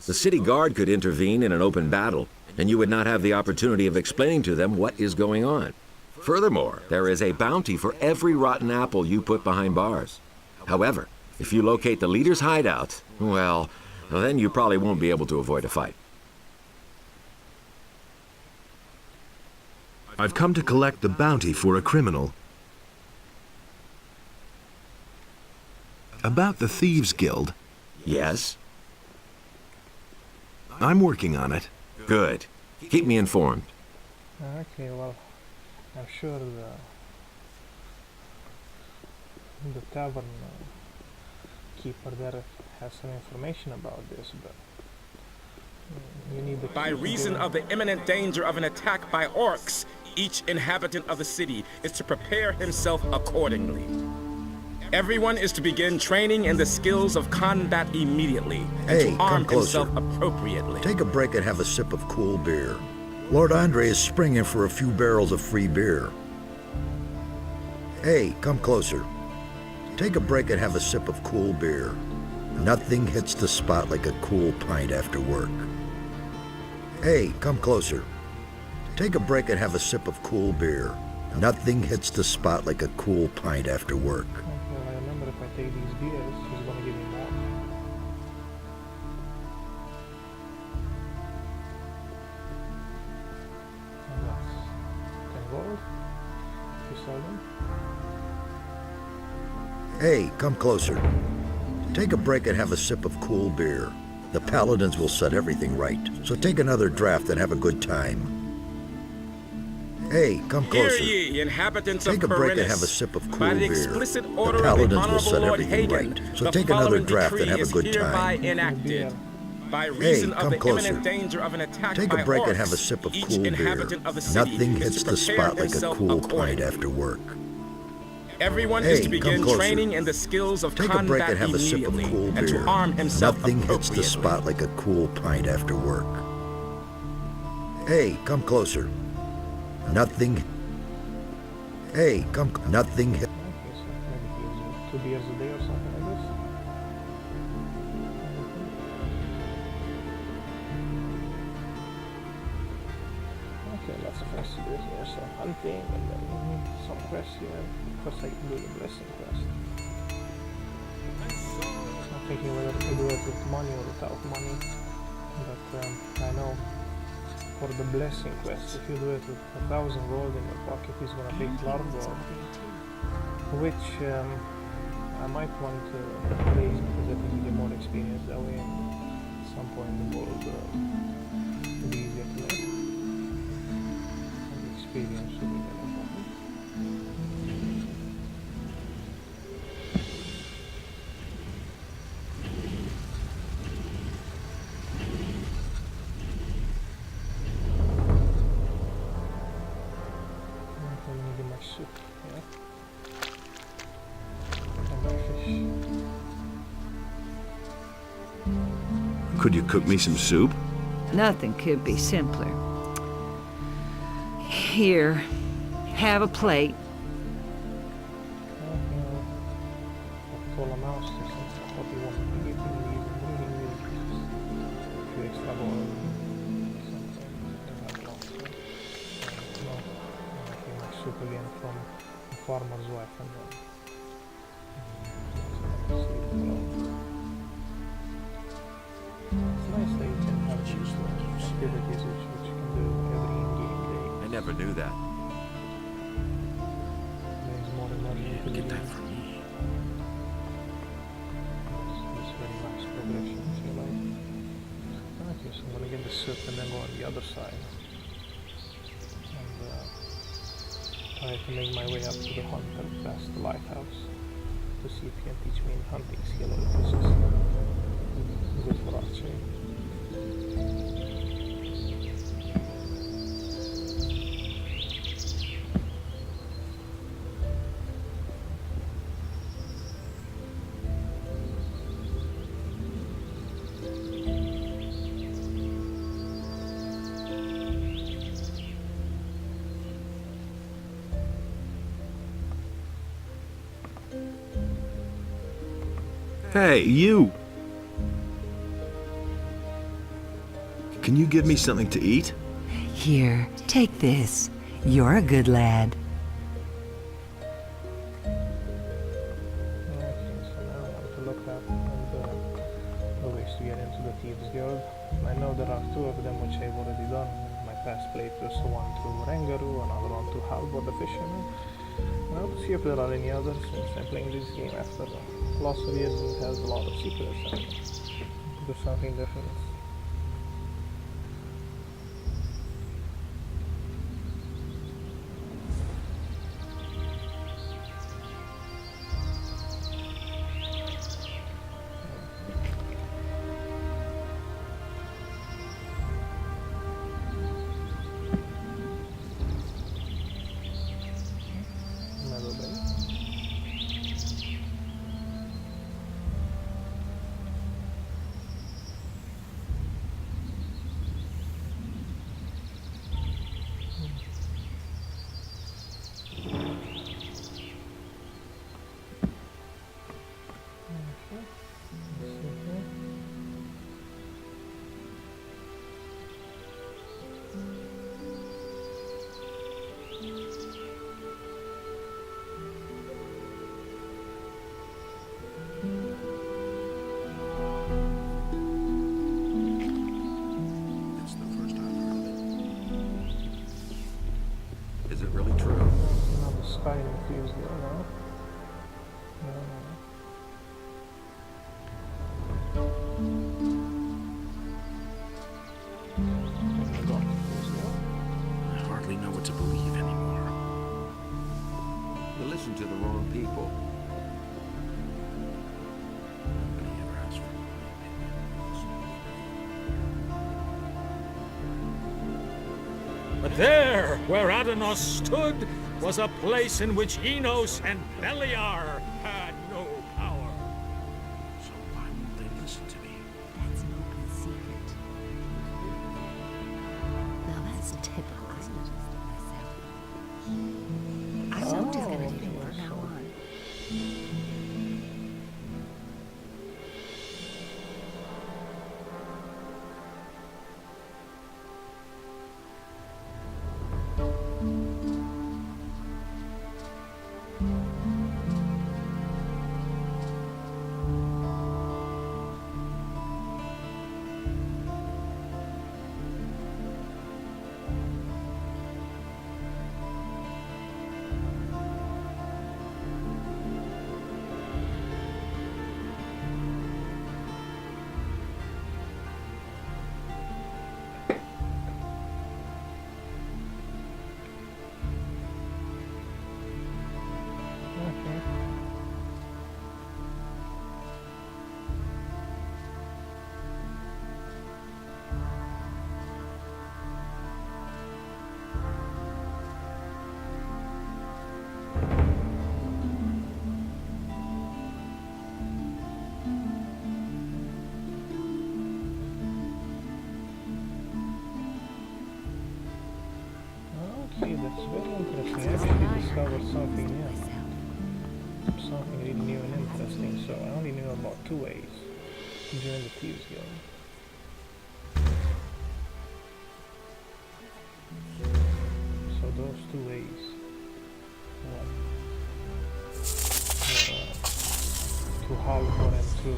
The city guard could intervene in an open battle, and you would not have the opportunity of explaining to them what is going on. Furthermore, there is a bounty for every rotten apple you put behind bars. However, if you locate the leader's hideout, well, then you probably won't be able to avoid a fight. I've come to collect the bounty for a criminal. About the Thieves Guild. Yes? I'm working on it. Good. Keep me informed. Okay, well, I'm sure the tavern keeper there has some information about this, but you need the By reason of the imminent danger of an attack by orcs, each inhabitant of the city is to prepare himself accordingly. Everyone is to begin training in the skills of combat immediately and to arm himself appropriately. Take a break and have a sip of cool beer. Lord Andre is springing for a few barrels of free beer. Hey, come closer. Take a break and have a sip of cool beer. Nothing hits the spot like a cool pint after work. Hey, come closer. Take a break and have a sip of cool beer. Nothing hits the spot like a cool pint after work. Well, I remember if I take these beers, he's gonna give me more. And that's 10 gold. You sell them. Hey, come closer. Take a break and have a sip of cool beer. The paladins will set everything right, so take another draft and have a good time. Hey, come closer. Hear ye, inhabitants Take of a break and Corinthus. have a sip of cool By the beer. explicit The order of the paladins will Honorable set Lord everything Hagen, right, so the take another following draft and decree have a is good hereby time. enacted. By Hey, reason of come the closer. imminent danger of an attack Take by a break orcs, and have a sip of each cool beer. inhabitant of the city Nothing is hits to the prepare spot like a himself cool pint accordingly. after work. Everyone Hey, is to come begin closer. training in the skills of Take a break combat and have a sip of immediately cool and beer. to arm himself Nothing hits the appropriately. spot like a cool pint after work. Hey, come closer. Nothing. Hey, come. Nothing. Okay, so maybe he uses 2 beers a day or something like this. Okay, lots of things to do here. So hunting and then some quests here. First I can do the blessing quest. I'm thinking whether to do it with money or without money. But I know for the blessing quest, if you do it with 1,000 gold in your pocket, he's gonna take large gold, which I might want to raise because I think you get more experience that way. And at some point, the gold will be easier to make, and the experience will be very important. Could you cook me some soup? Nothing could be simpler. Here, have a plate. Soup again from the farmer's wife and then it's nice that you can have these activities which you can do every in-game day. I never knew that. There's more and more you can get that from me. It's very nice progression if you like. Okay, so I'm gonna get the soup and then go on the other side. I have to make my way up to the hunter past the lighthouse to see if he can teach me any hunting skill or if it's just good for archery. Hey, you! Can you give me something to eat? Here, take this. You're a good lad. Okay, so now I want to look up the ways to get into the Thieves Guild. I know there are 2 of them which I've already done in my past playthroughs, one through Rangaru, another one through Halvor the Fisherman. Now to see if there are any others, since I'm playing this game after lots of years and it has a lot of secrets and do something different. To the wrong people. But there, where Adanos stood, was a place in which Enos and Beliar had no power. So why won't they listen to me? That's an open secret. Now that's That's typical. I know he's gonna do from now on. Okay, that's very interesting. I actually discovered something new. Something really new and interesting. So I only knew about 2 ways to join the Thieves Guild. So those 2 ways. One, to Halvor and to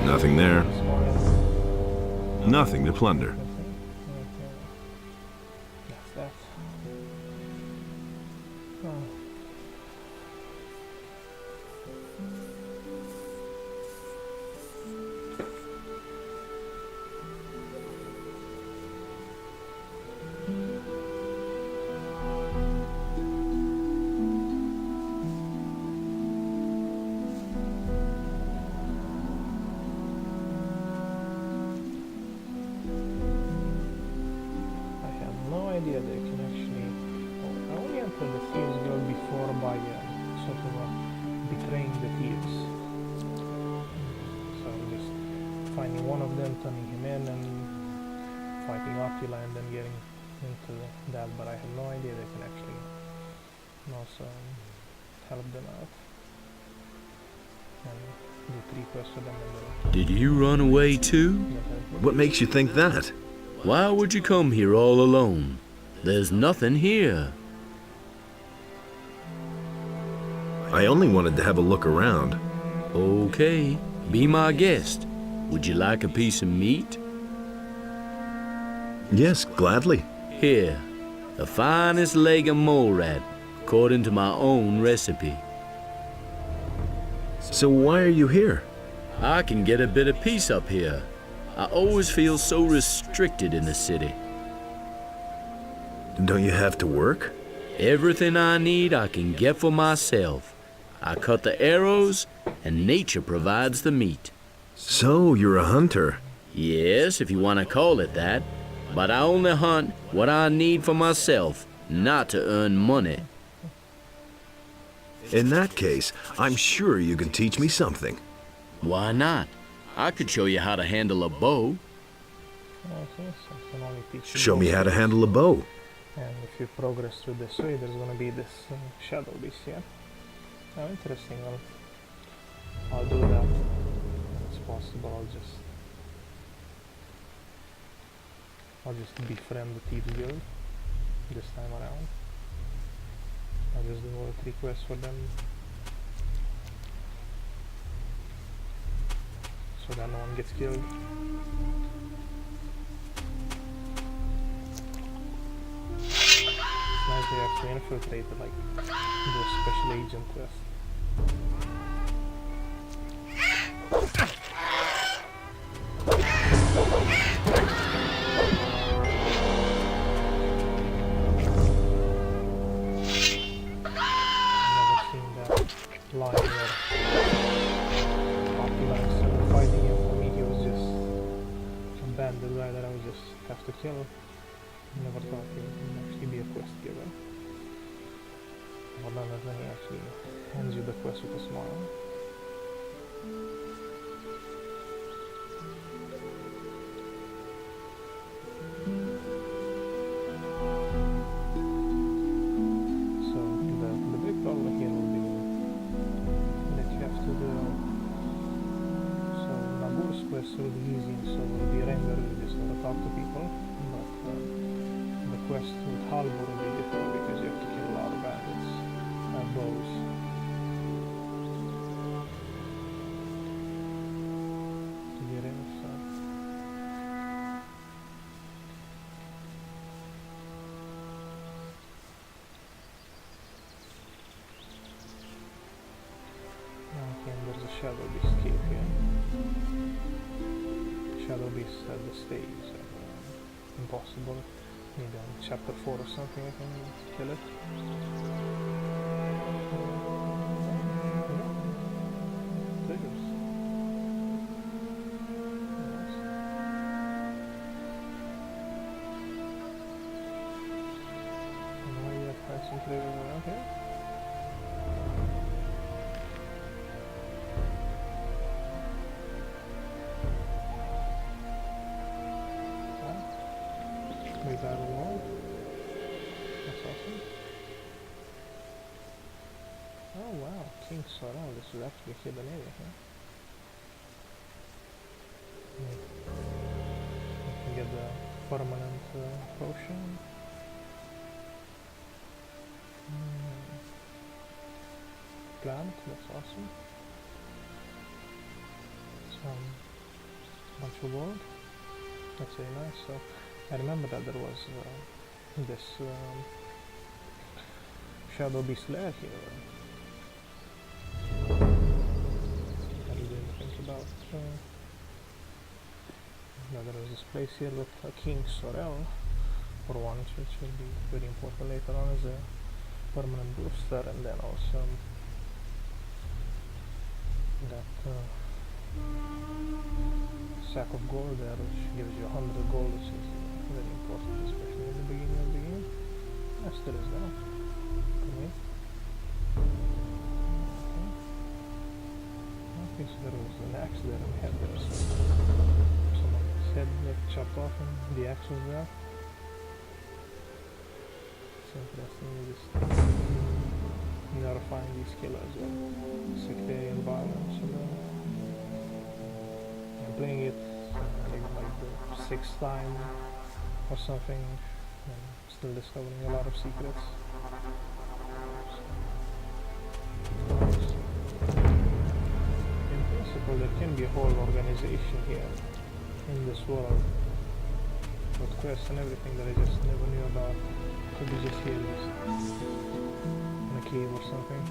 Nothing there. Nothing to plunder. That's that. Oh. Idea they can actually. I only entered the Thieves Guild before by sort of betraying the thieves. So just finding one of them, turning him in, and fighting Attila, and then getting into that. But I have no idea they can actually also help them out and do 3 quests for them. Did you run away too? What makes you think that? Why would you come here all alone? There's nothing here. I only wanted to have a look around. Okay, be my guest. Would you like a piece of meat? Yes, gladly. Here, the finest leg of mole rat, according to my own recipe. So why are you here? I can get a bit of peace up here. I always feel so restricted in the city. Don't you have to work? Everything I need I can get for myself. I cut the arrows, and nature provides the meat. So you're a hunter? Yes, if you want to call it that. But I only hunt what I need for myself, not to earn money. In that case, I'm sure you can teach me something. Why not? I could show you how to handle a bow. Okay, so I can only teach you Show me how to handle a bow. And if you progress through this way, there's going to be this shadow beast here. Oh, interesting. I'll do that. If it's possible, I'll just befriend the Thieves Guild this time around. I'll just do all the 3 quests for them. So so that no one gets killed. It's nice they actually infiltrated, like, the special agent quest. Line where after that instead of fighting him, for me he was just a bandit guy that I would just have to kill. Never thought he would actually be a quest giver. But then he actually hands you the quest with a smile. So the big problem here will be quest will be easy, so will be render, you just want to talk to people, but the quest with Halvor will be difficult because you have to kill a lot of bandits and bows. To get in, so okay, and there's a shadow beast cave here. Shadow beast at the stage, impossible. Maybe on chapter 4 or something I can kill it. Triggers. Nice. And now you have some triggers around here. That wall. That's awesome. Oh wow, King Sorrel, this is actually a hidden area here. You can get the permanent potion. Plant, that's awesome. Some bunch of gold. That's very nice. So I remember that there was this Shadow Beast lair here. I didn't think about. Now there was this place here with King Sorrel for once, which will be very important later on as a permanent booster, and then also that sack of gold there, which gives you 100 gold, which is very important, especially in the beginning of the game. That still is now. Okay. Okay, so there was an axe there and head there, so someone's head got chopped off and the axe was there. It's interesting, you just gotta find these killers with sectarian violence. I'm playing it maybe like the 6th time or something, and still discovering a lot of secrets. In principle, there can be a whole organization here in this world with quests and everything that I just never knew about. Could be just here, just in a cave or something.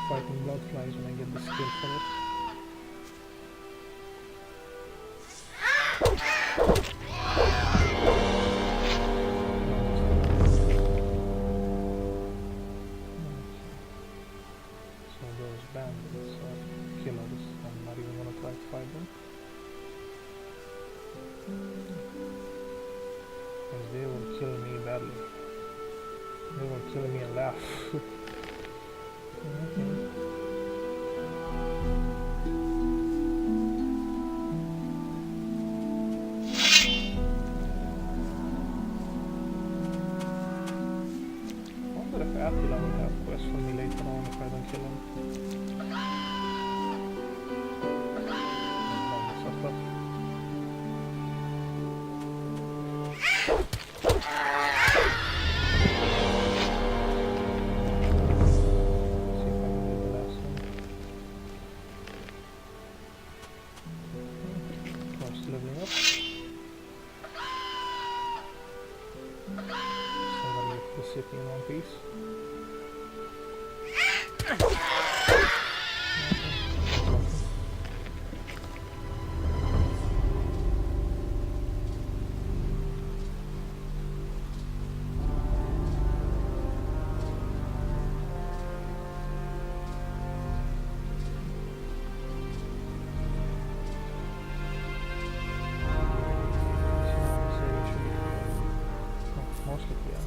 Fighting blood flies when I get the skill for it. So those bandits are killers. I'm not even gonna try to fight them. Because they will kill me badly. They will kill me and laugh. Okay. kill him. City in one piece. Mostly clear.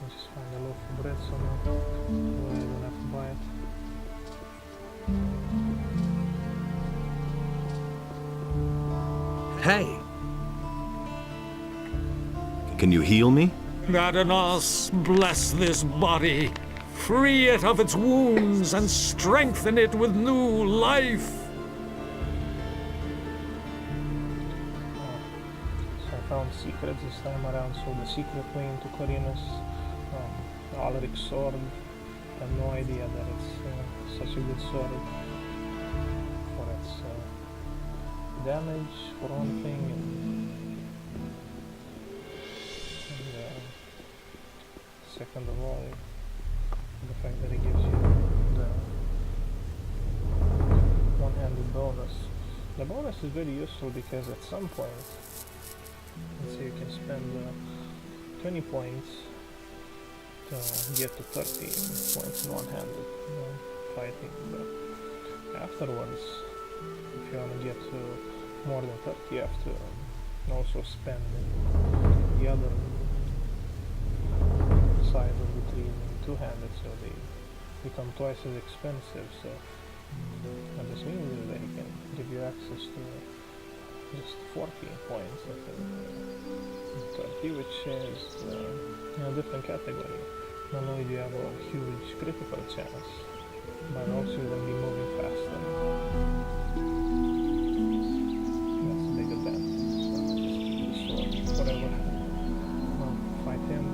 Just find a loaf of bread somewhere where I don't have to buy it. Hey! Can you heal me? Adanos, bless this body. Free it of its wounds and strengthen it with new life. So I found secrets this time around. So the secret wing to Corinus, Alric's sword. I have no idea that it's such a good sword for its damage, for one thing, and second of all, the fact that it gives you the one-handed bonus. The bonus is very useful because at some point, let's say you can spend 20 points to get to 30 points in one-handed fighting, but afterwards, if you want to get to more than 30, you have to also spend the other side of the tree two-handed, so they become twice as expensive. So what this means is that you can give you access to just 40 points instead of 30, which is a different category. Not only do you have a huge critical chance, but also you're going to be moving faster. That's a big advantage. So just whatever. Fight him.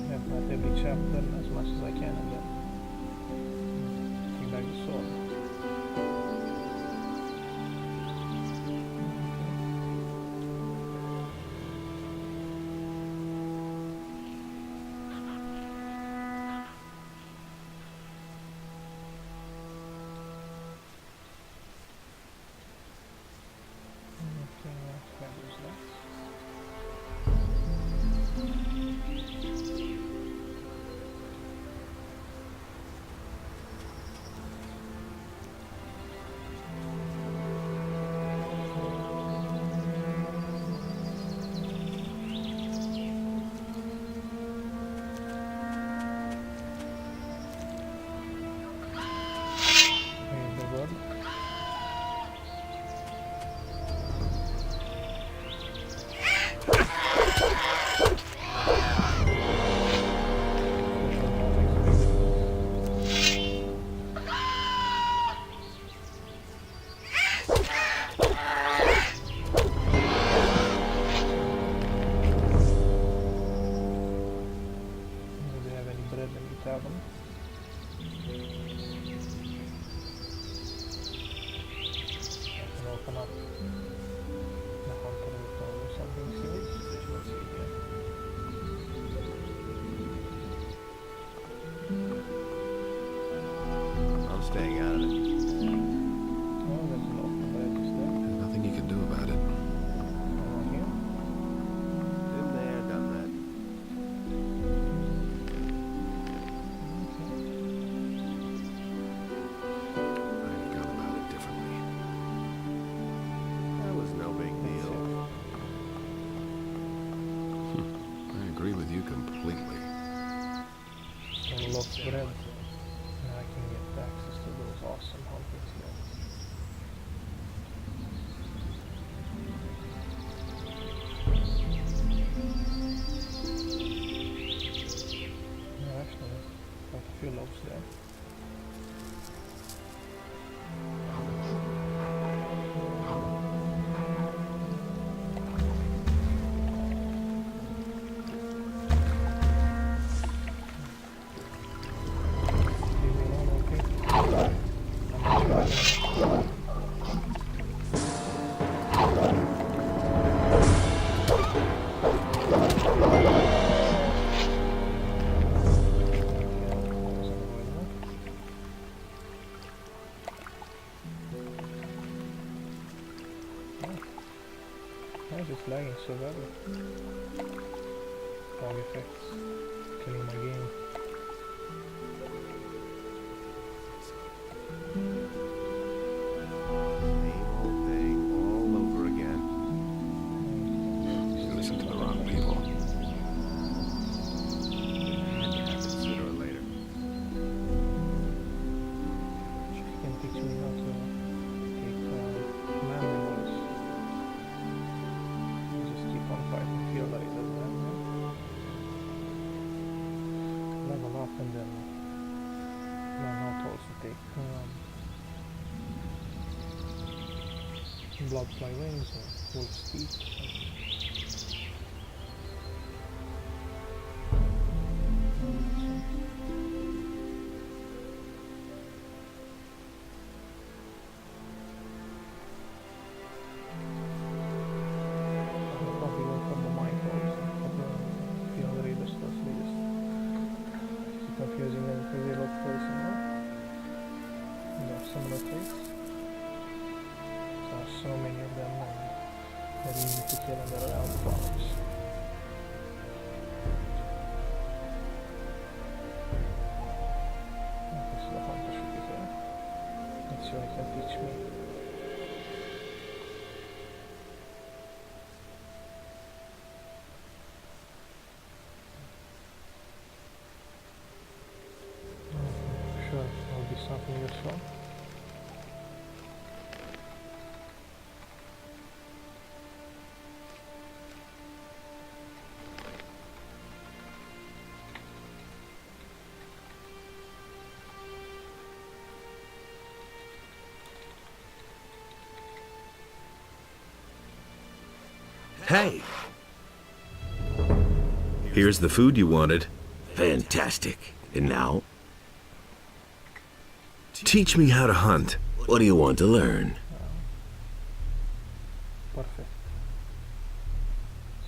Have at every chapter as much as I can, and then take back the sword. Staying out of it. Oh, there's an open. bread, and I can get access to those awesome hunting skills. Yeah, actually, there's quite a few loaves there. Why is it lagging so badly? Fog effects killing my game. Same old thing all over again. You listen to the wrong people. Had to happen sooner or later. She can teach me how to take mandibles. Just keep on fighting, feel like it doesn't end. Level up and then learn how to also take bloodfly wings or wolf's teeth. Confusing them because they look very similar. They have similar traits. There are so many of them and they're easy to kill and they're around farms. This is the hunter should be here. Let's see what he can teach me. Sure, that'll be something useful. Hey! Here's the food you wanted. Fantastic. And now? Teach me how to hunt. What do you want to learn? Perfect.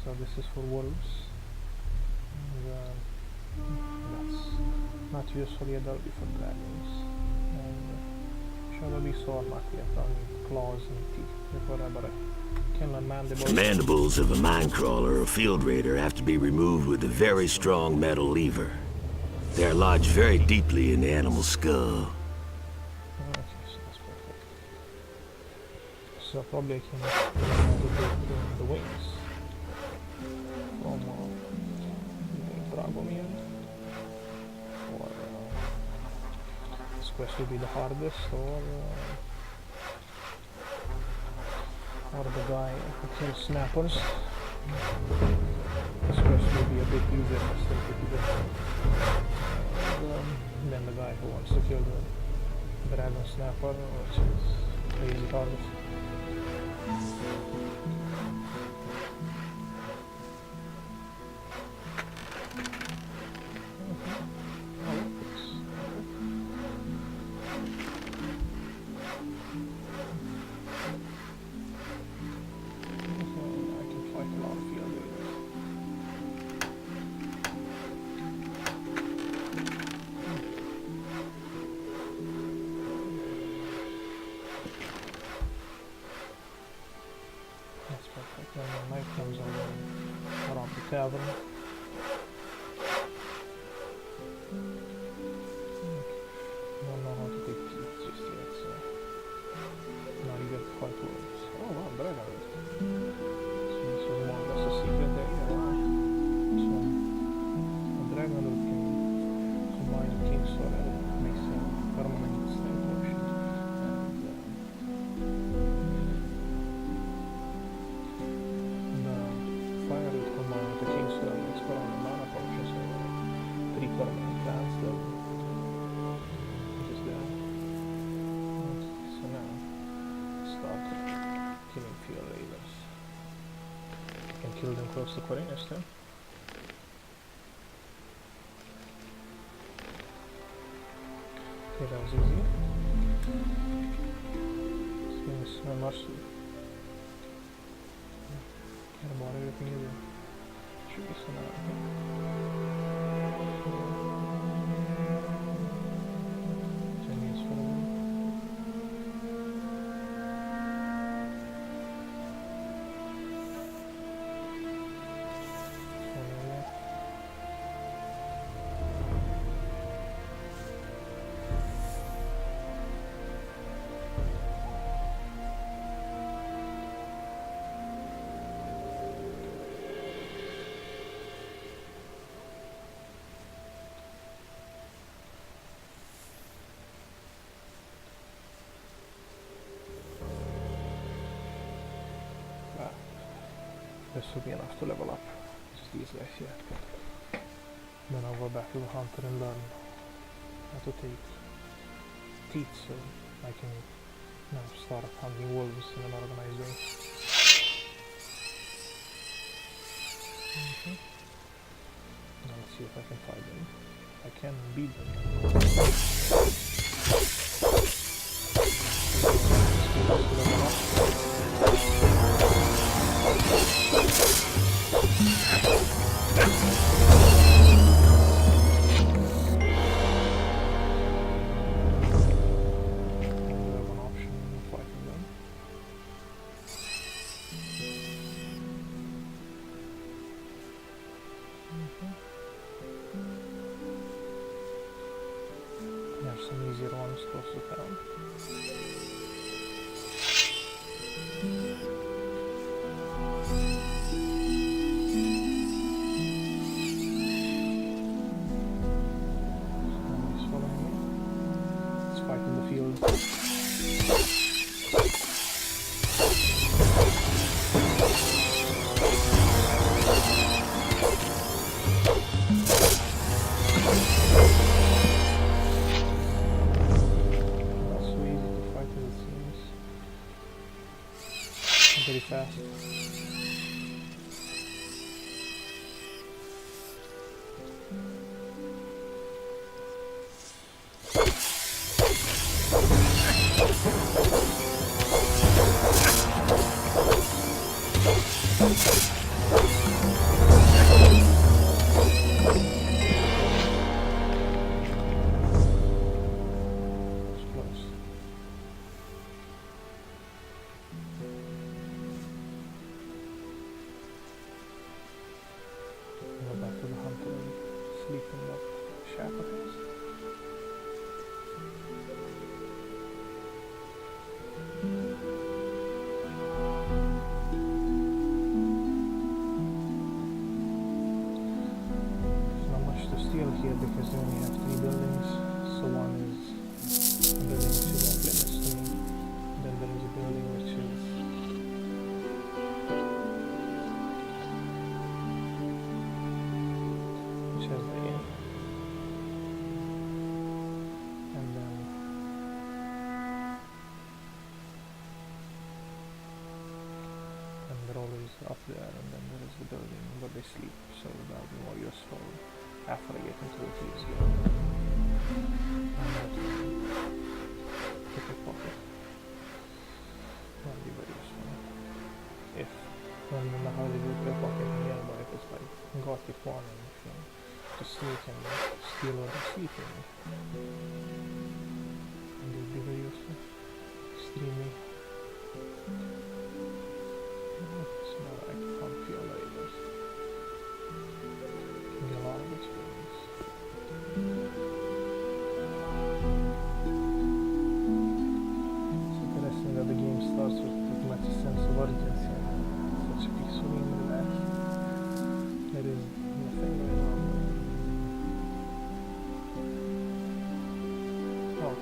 So this is for wolves. And, that's not useful yet, that'll be for dragons. And sure, that'll be so unlucky. I'll need claws and teeth before that, but I can learn mandibles. The mandibles of a minecrawler or field raider have to be removed with a very strong metal lever. They are lodged very deeply in the animal's skull. So probably I can take the wings from Dragomir, or this quest will be the hardest, or the guy who kills snappers. This quest will be a bit easier, but still pretty difficult. And then the guy who wants to kill the dragon snapper, which is crazy hardest. When the night comes around the tavern. Don't know how to take teeth just yet, so now you get to fight wolves. Oh wow, dragon. So this was more or less a secret area. So a dragon can combine King's can kill them close to quarters then. Okay, that was easy. Seems so much. Care about everything you do. Should be some other thing. This will be enough to level up. Just these guys here. Then I'll go back to the hunter and learn how to take teeth so I can now start hunting wolves in an organized way. Now let's see if I can fight them. I can beat them. There's some easier ones close to town. Somebody's following me. Let's fight in the field. Pretty fast. Here because they only have 3 buildings, so one is a building which is off limits to me, then there is a building which is has the inn, and then they're always up there, and then there is the building where they sleep, so that'll be more useful after I get into the thieves guild. Pickpocket. That'll be very useful. If when the how they do pickpocket nearby, if it's like Gothic 1 and if you just sneak and steal what they're sleeping. And they'd be very useful. Extremely. It's more like Humphrey Raiders. A lot of experience. It's interesting that the game starts with much sense of urgency and such a peaceful and relaxed. There is nothing going on. Oh,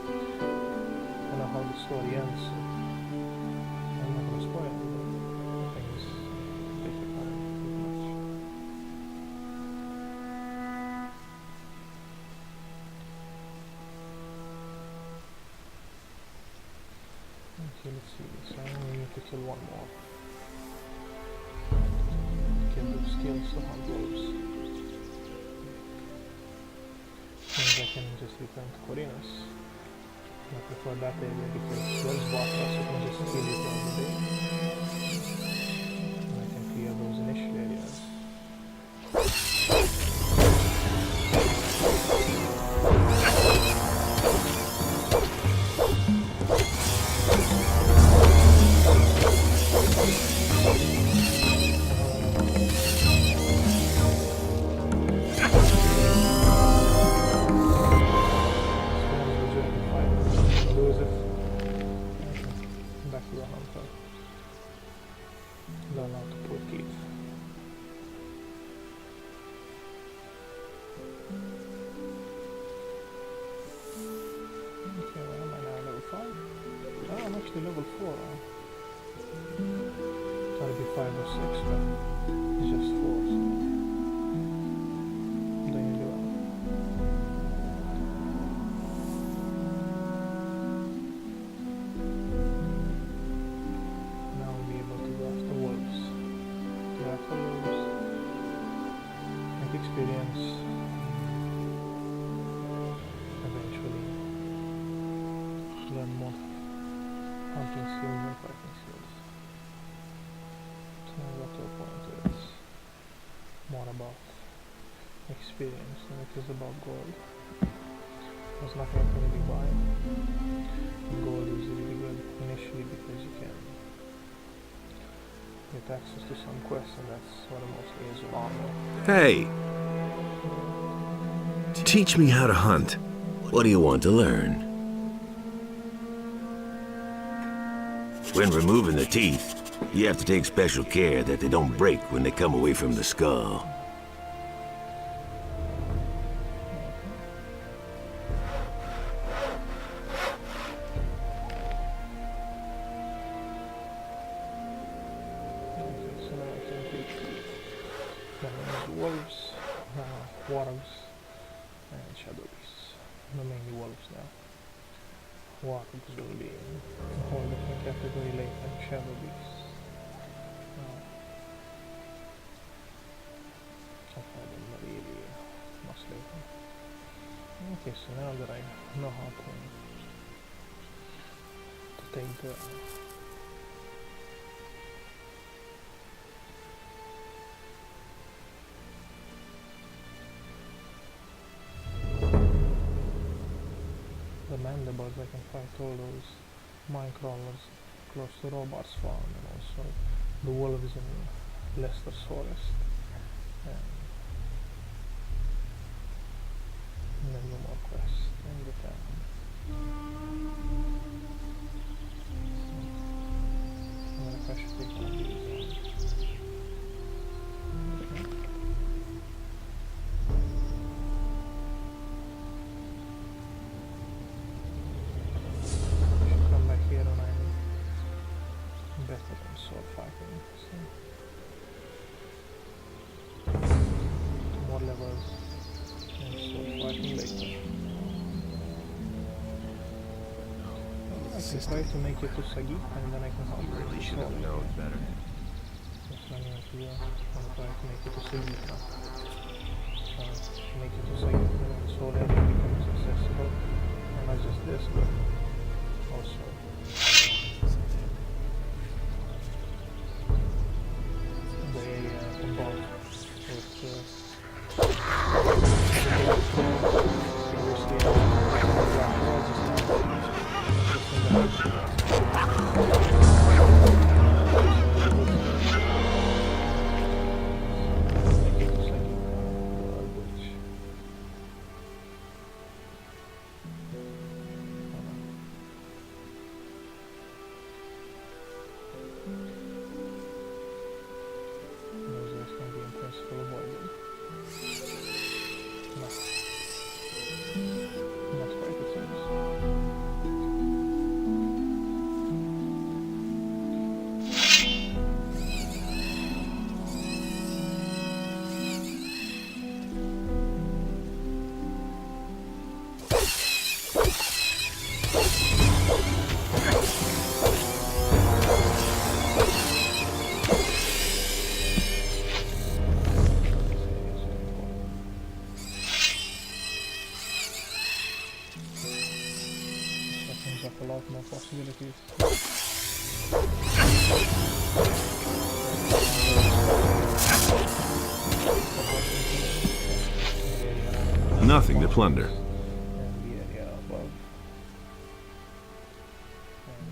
I know how the story ends, so I'm not going to spoil it. Things take your time too much. Okay, let's see. So I only need to kill one more. skills to hunt wolves. Means I can just return to Corinos. I prefer that area because there's water, so I can just kill it during the day. And I can clear those initial areas. Level 4. Thought it'd be 5 or 6, but it's just 4. So there you go. Now we'll be able to go after wolves. Go after wolves. Make experience. Eventually learn more hunting skills and fighting skills. So now what to point is more about experience than it is about gold. There's nothing I can really buy. Gold is really good initially because you can get access to some quests, and that's what it mostly is on. Hey! Teach me how to hunt. What do you want to learn? When removing the teeth, you have to take special care that they don't break when they come away from the skull. So now I can take wolves, wargs, and shadow beasts. No, mainly wolves now. Wargs will be a whole different category later, shadow beasts. I'll find them really much later. Okay, so now that I know how to take the mandibles, I can fight all those mine crawlers close to Robart's farm, and also the wolves in Lester's forest. And then no more quests in the town. I wonder if I should take one of these. Here and I'm better than sword fighting, so more levels and sword fighting later. I can try to make it to Sagitta and then I can help you. Really should have known better. That's what I'm going to do. I'm going to try to make it to Sagitta. So make it to Sagitta and the sword area becomes accessible. And not just this, but also the area above with lot more possibilities. Nothing to plunder. And the area above. And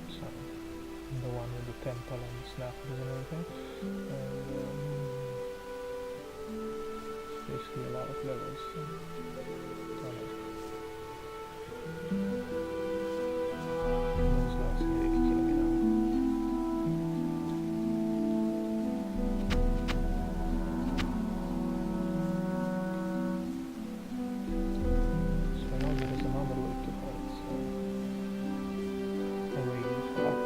so, the one with the temple and the snappers and everything. And basically a lot of levels. Those guys here, if you kill me now. So now there is another way to her. It's a way up.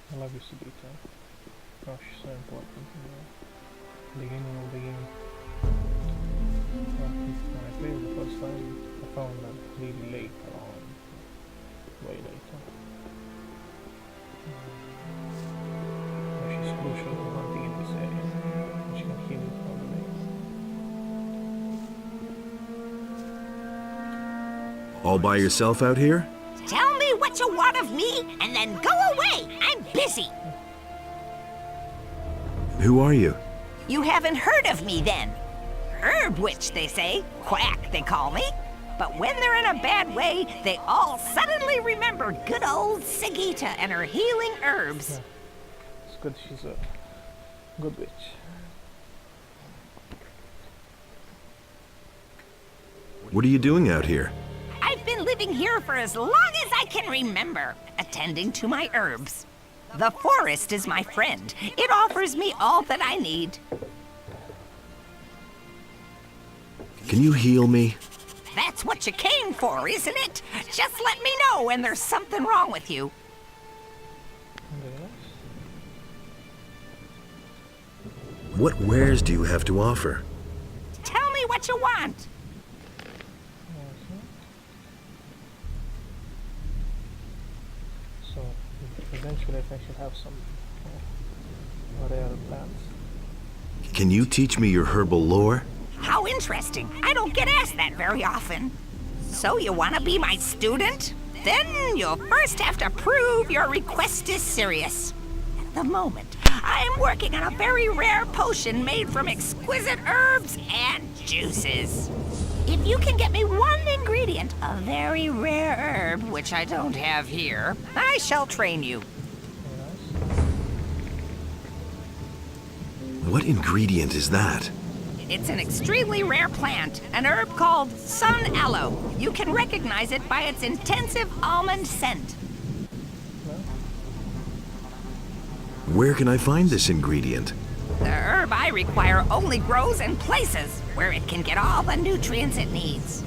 I love you, Sagitta. Gosh, so important. Beginning of the game. When I played the first time, I found that really late on. Way later. She's crucial for hunting in this area. She can heal it all the way. All by yourself out here? Tell me what you want of me, and then go away. I'm busy. Who are you? You haven't heard of me then. Herb witch, they say. Quack, they call me. But when they're in a bad way, they all suddenly remember good old Sagitta and her healing herbs. Yeah. It's good she's a good witch. What are you doing out here? I've been living here for as long as I can remember, attending to my herbs. The forest is my friend. It offers me all that I need. Can you heal me? That's what you came for, isn't it? Just let me know when there's something wrong with you. What wares do you have to offer? Tell me what you want. So, eventually I think she'll have some rare plants. Can you teach me your herbal lore? How interesting. I don't get asked that very often. So you want to be my student? Then you'll first have to prove your request is serious. At the moment, I'm working on a very rare potion made from exquisite herbs and juices. If you can get me one ingredient, a very rare herb, which I don't have here, I shall train you. What ingredient is that? It's an extremely rare plant, an herb called sun aloe. You can recognize it by its intensive almond scent. Where can I find this ingredient? The herb I require only grows in places where it can get all the nutrients it needs.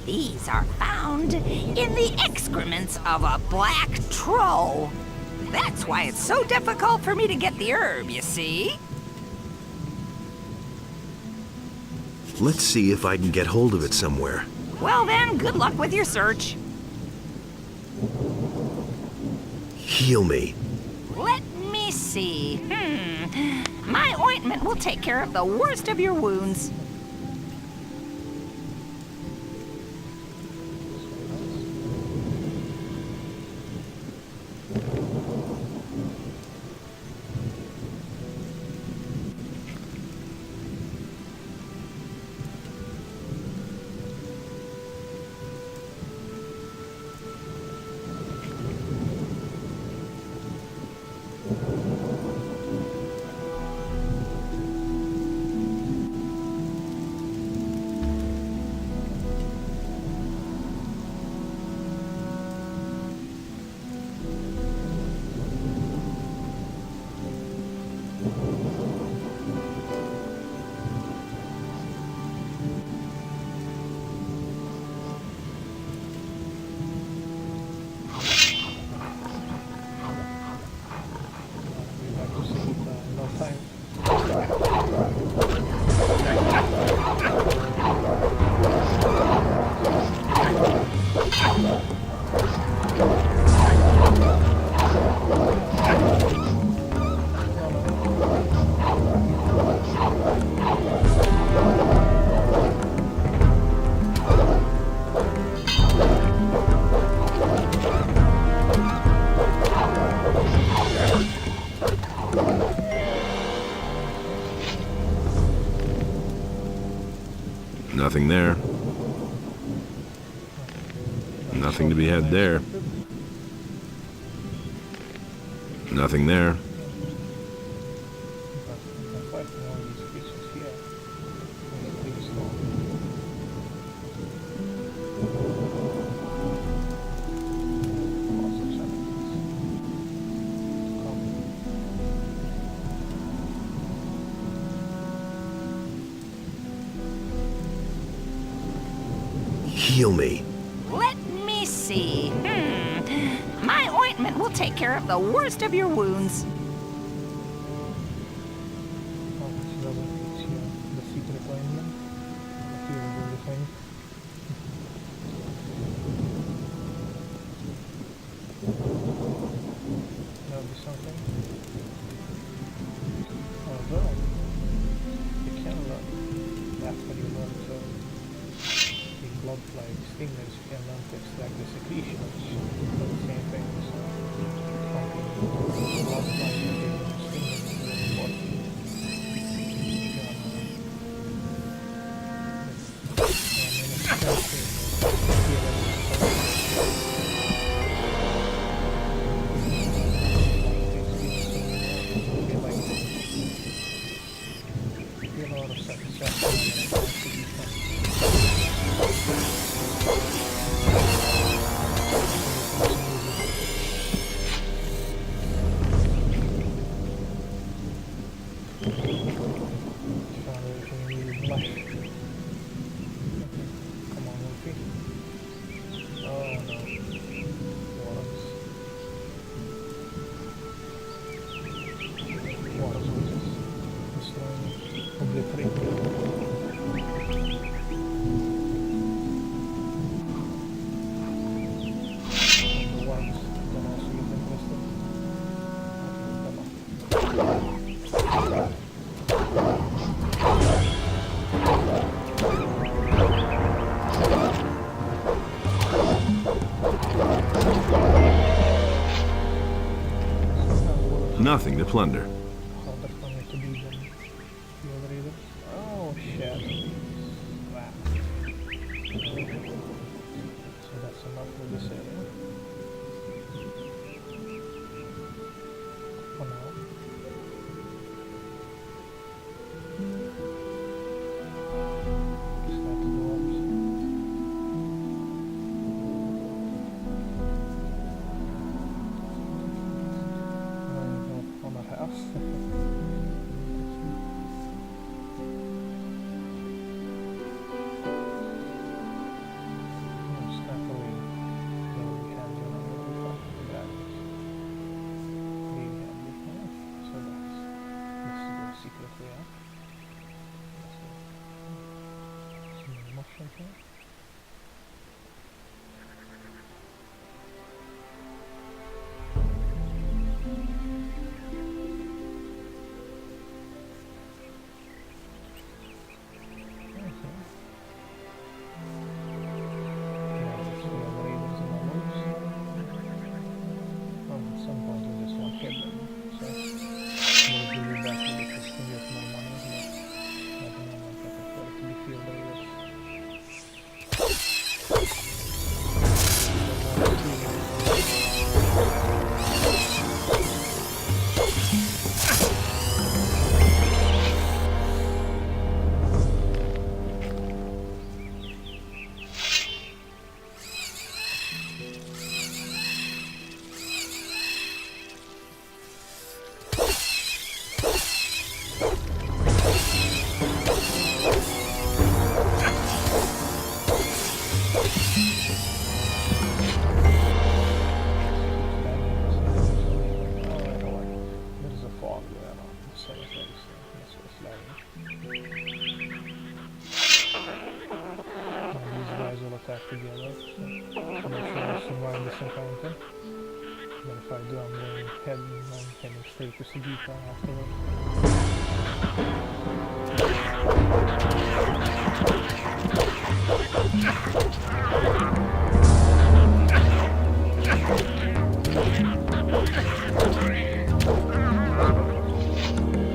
These are found in the excrements of a black troll. That's why it's so difficult for me to get the herb, you see? Let's see if I can get hold of it somewhere. Well then, good luck with your search. Heal me. Let me see. My ointment will take care of the worst of your wounds. Nothing there. Nothing to be had there. Nothing there. Heal me. Let me see. My ointment will take care of the worst of your wounds. Nothing to plunder. Oh shit. Wow. So that's enough for this area. For now. Just got to go up. On that house. Together, so I'm not sure I'll survive this encounter, but if I do, I'm heading straight to Sagitta afterwards.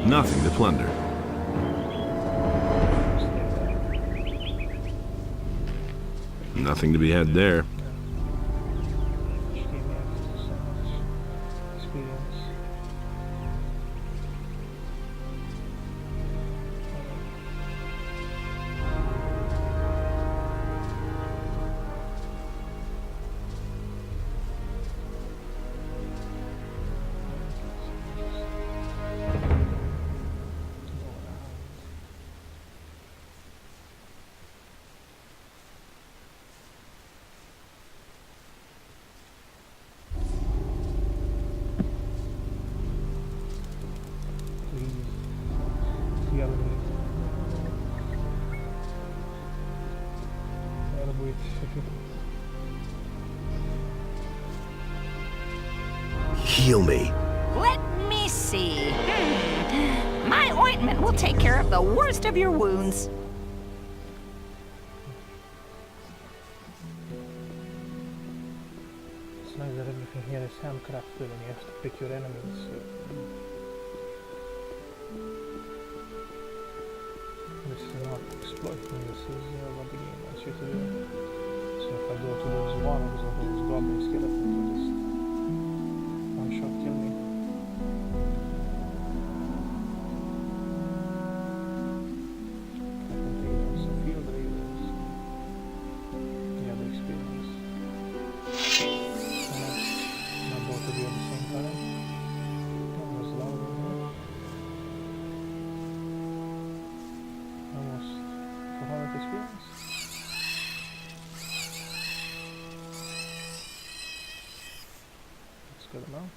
Nothing to plunder. Nothing to be had there. Heal me. Let me see. My ointment will take care of the worst of your wounds. It's nice that everything here is handcrafted and you have to pick your enemies. This is not exploiting, this is what the game wants you to do. So if I go to those walls or those goblin skeletons, they just one-shot kill me. I can take them some field raiders. You have the experience. Not both of you at the same time. That was loud in here. Almost 400 experience. That's good amount.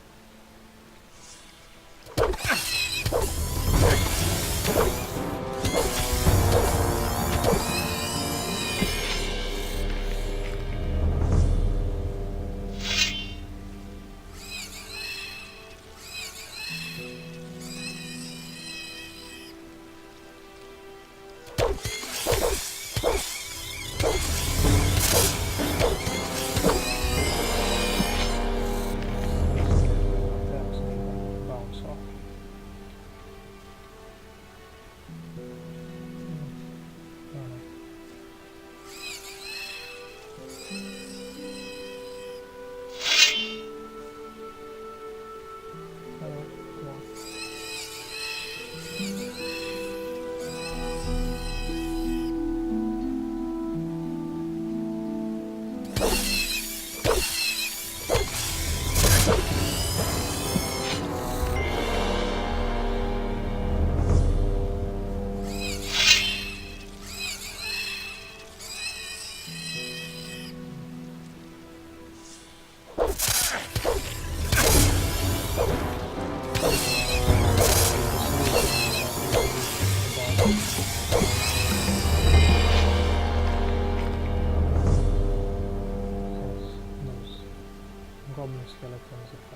goblin skeletons if I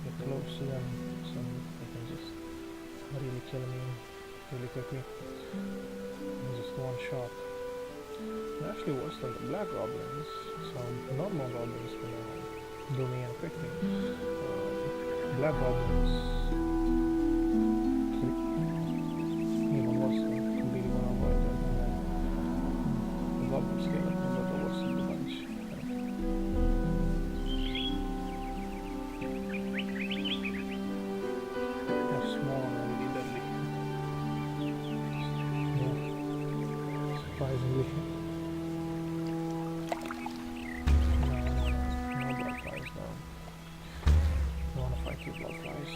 get close to them, so they can just really kill me really quickly. In just one shot. They're actually worse than the black goblins, so normal goblins can do me in quickly. Black goblins even worse, than really want to avoid them. And then the goblin skeletons are the worst of the bunch. They're small and really deadly. Yeah, surprisingly. No blood flies, no. I want to fight with blood flies.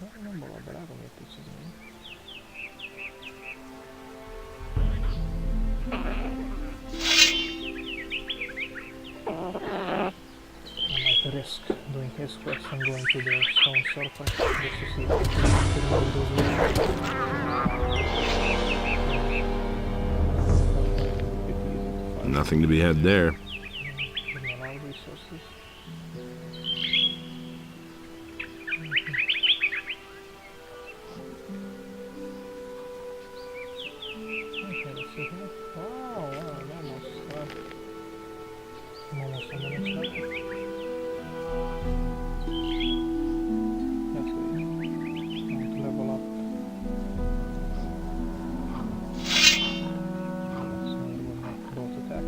I don't remember what dragon it teaches me. I might risk doing his quest and going to the stone circle just to see if I can remove those wishes. Nothing to be had there. Give me a lot of resources. Okay, let's see here. Oh, wow, I'm almost on the next level. That's good. I want to level up. So we will make both attack.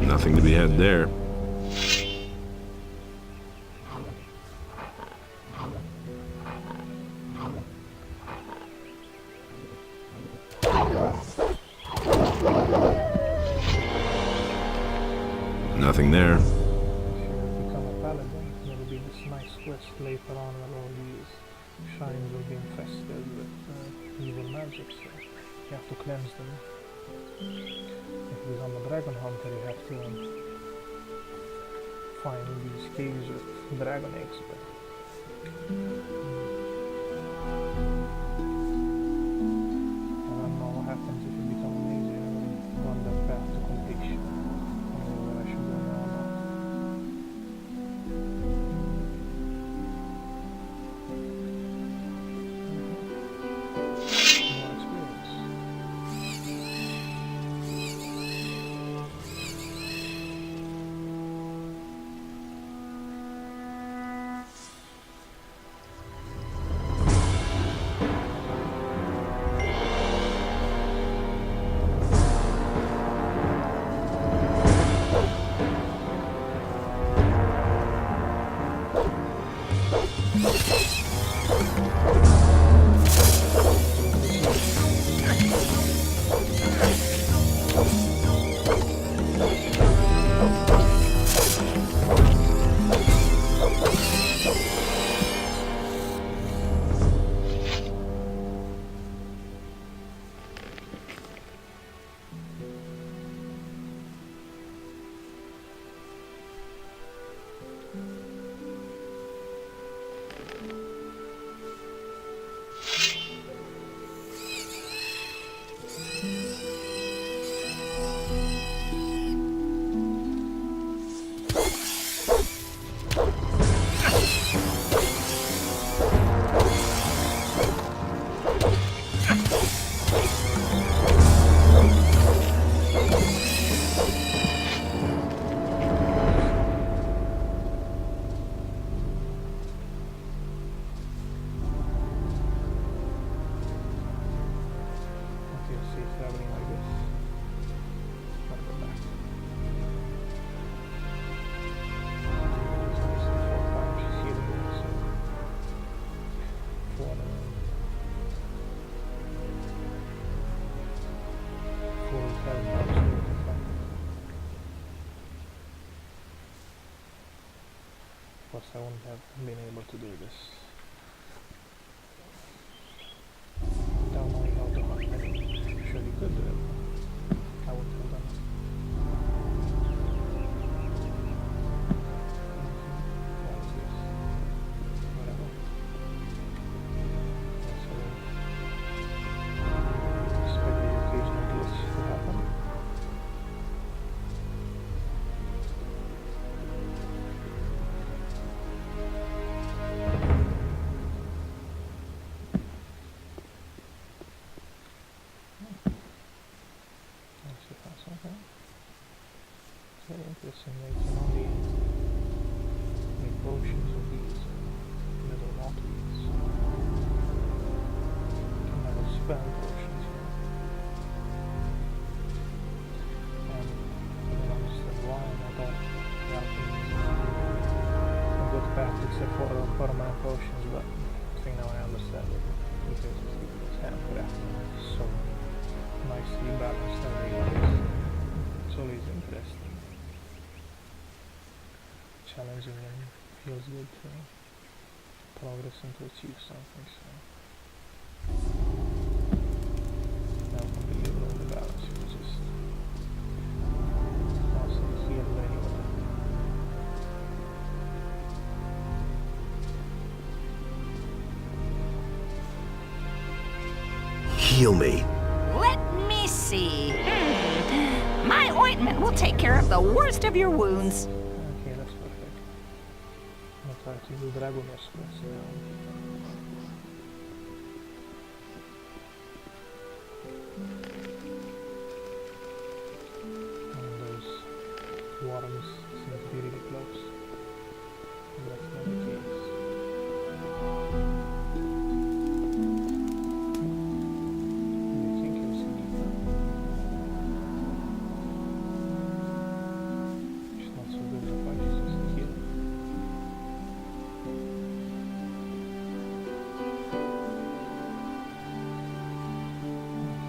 Nothing to be had there. Nothing there. If you become a paladin, there will be this nice quest later on where all these shrines will be infested with evil magic, so you have to cleanse them. If you become a dragon hunter, you have to find these caves with dragon eggs, but I don't know what happens if you become a mage and run that path to completion. I don't know where I should go now or not. More experience. course I wouldn't have been able to do this without knowing how to hunt. I mean, sure you could do it, but I wouldn't have done it. What is this? Whatever. and they can only make potions of these little knotweeds. Can never spell potions here. And I don't understand why I thought the alchemy is a good path except for permanent potions, but I think now I understand it because it's handcrafted so nicely balanced and realized. It's always interesting, challenging, and feels good to progress and to achieve something. So now completely blown the balance. It was just constantly healed anyway. Heal me. Let me see. My ointment will take care of the worst of your wounds. Okay, that's perfect. I'm gonna try to do Dragonos quest now. And those worms seem to be really close. That's not the case. I think you'll see me. She's not so good at a fight, she's just a healer.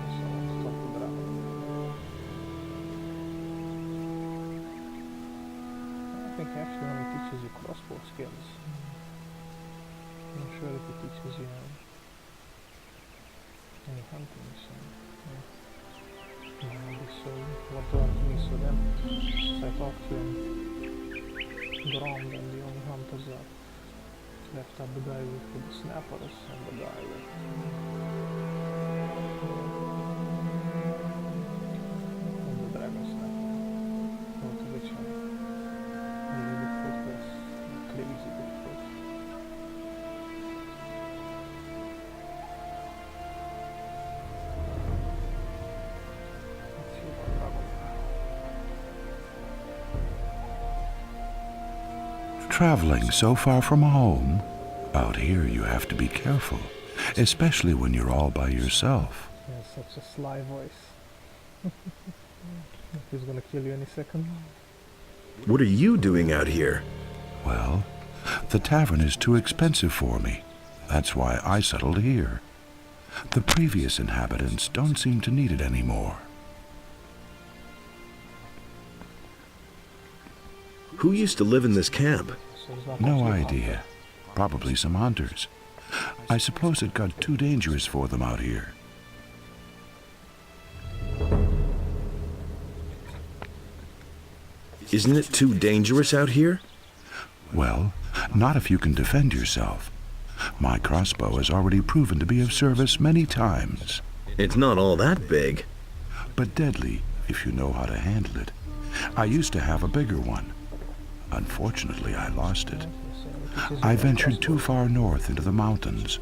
So I want to talk to Drago. I think actually only teaches you crossbow skills. I'm not sure if it teaches you any hunting, so yeah. Might not be so what to hunt me, so then as I talked to him, Grom, then the only hunters are left are the guy with the snappers and the guy with the dragon snapper, both of which are really good foot with crazy good foot. Let's see about Dragon. Traveling so far from home? Out here you have to be careful, especially when you're all by yourself. He has such a sly voice. He's gonna kill you any second. What are you doing out here? Well, the tavern is too expensive for me. That's why I settled here. The previous inhabitants don't seem to need it anymore. Who used to live in this camp? No idea. Probably some hunters. I suppose it got too dangerous for them out here. Isn't it too dangerous out here? Well, not if you can defend yourself. My crossbow has already proven to be of service many times. It's not all that big. But deadly, if you know how to handle it. I used to have a bigger one. Unfortunately, I lost it. I ventured too far north into the mountains.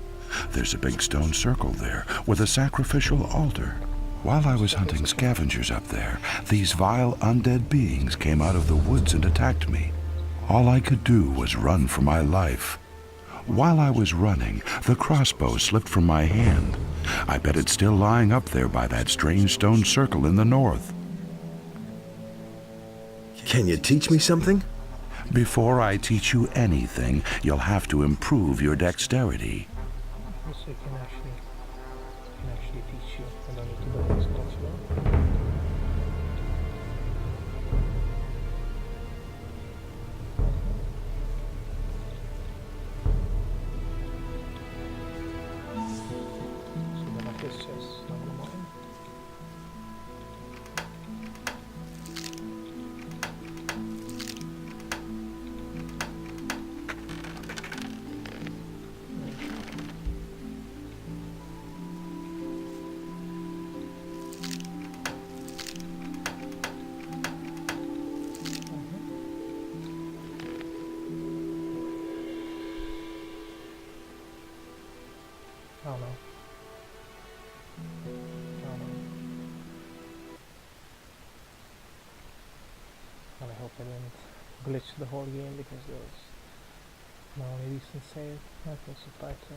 There's a big stone circle there with a sacrificial altar. While I was hunting scavengers up there, these vile undead beings came out of the woods and attacked me. All I could do was run for my life. While I was running, the crossbow slipped from my hand. I bet it's still lying up there by that strange stone circle in the north. Can you teach me something? Before I teach you anything, you'll have to improve your dexterity. Also, I can actually teach you. I don't need to buy this crossbow. So then I guess just number 1. Oh no. Oh no. And I hope I didn't glitched the whole game because there was my only decent save. I also tried to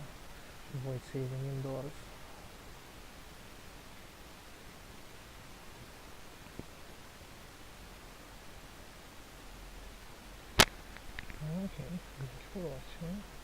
avoid saving indoors. Okay, thank you for watching.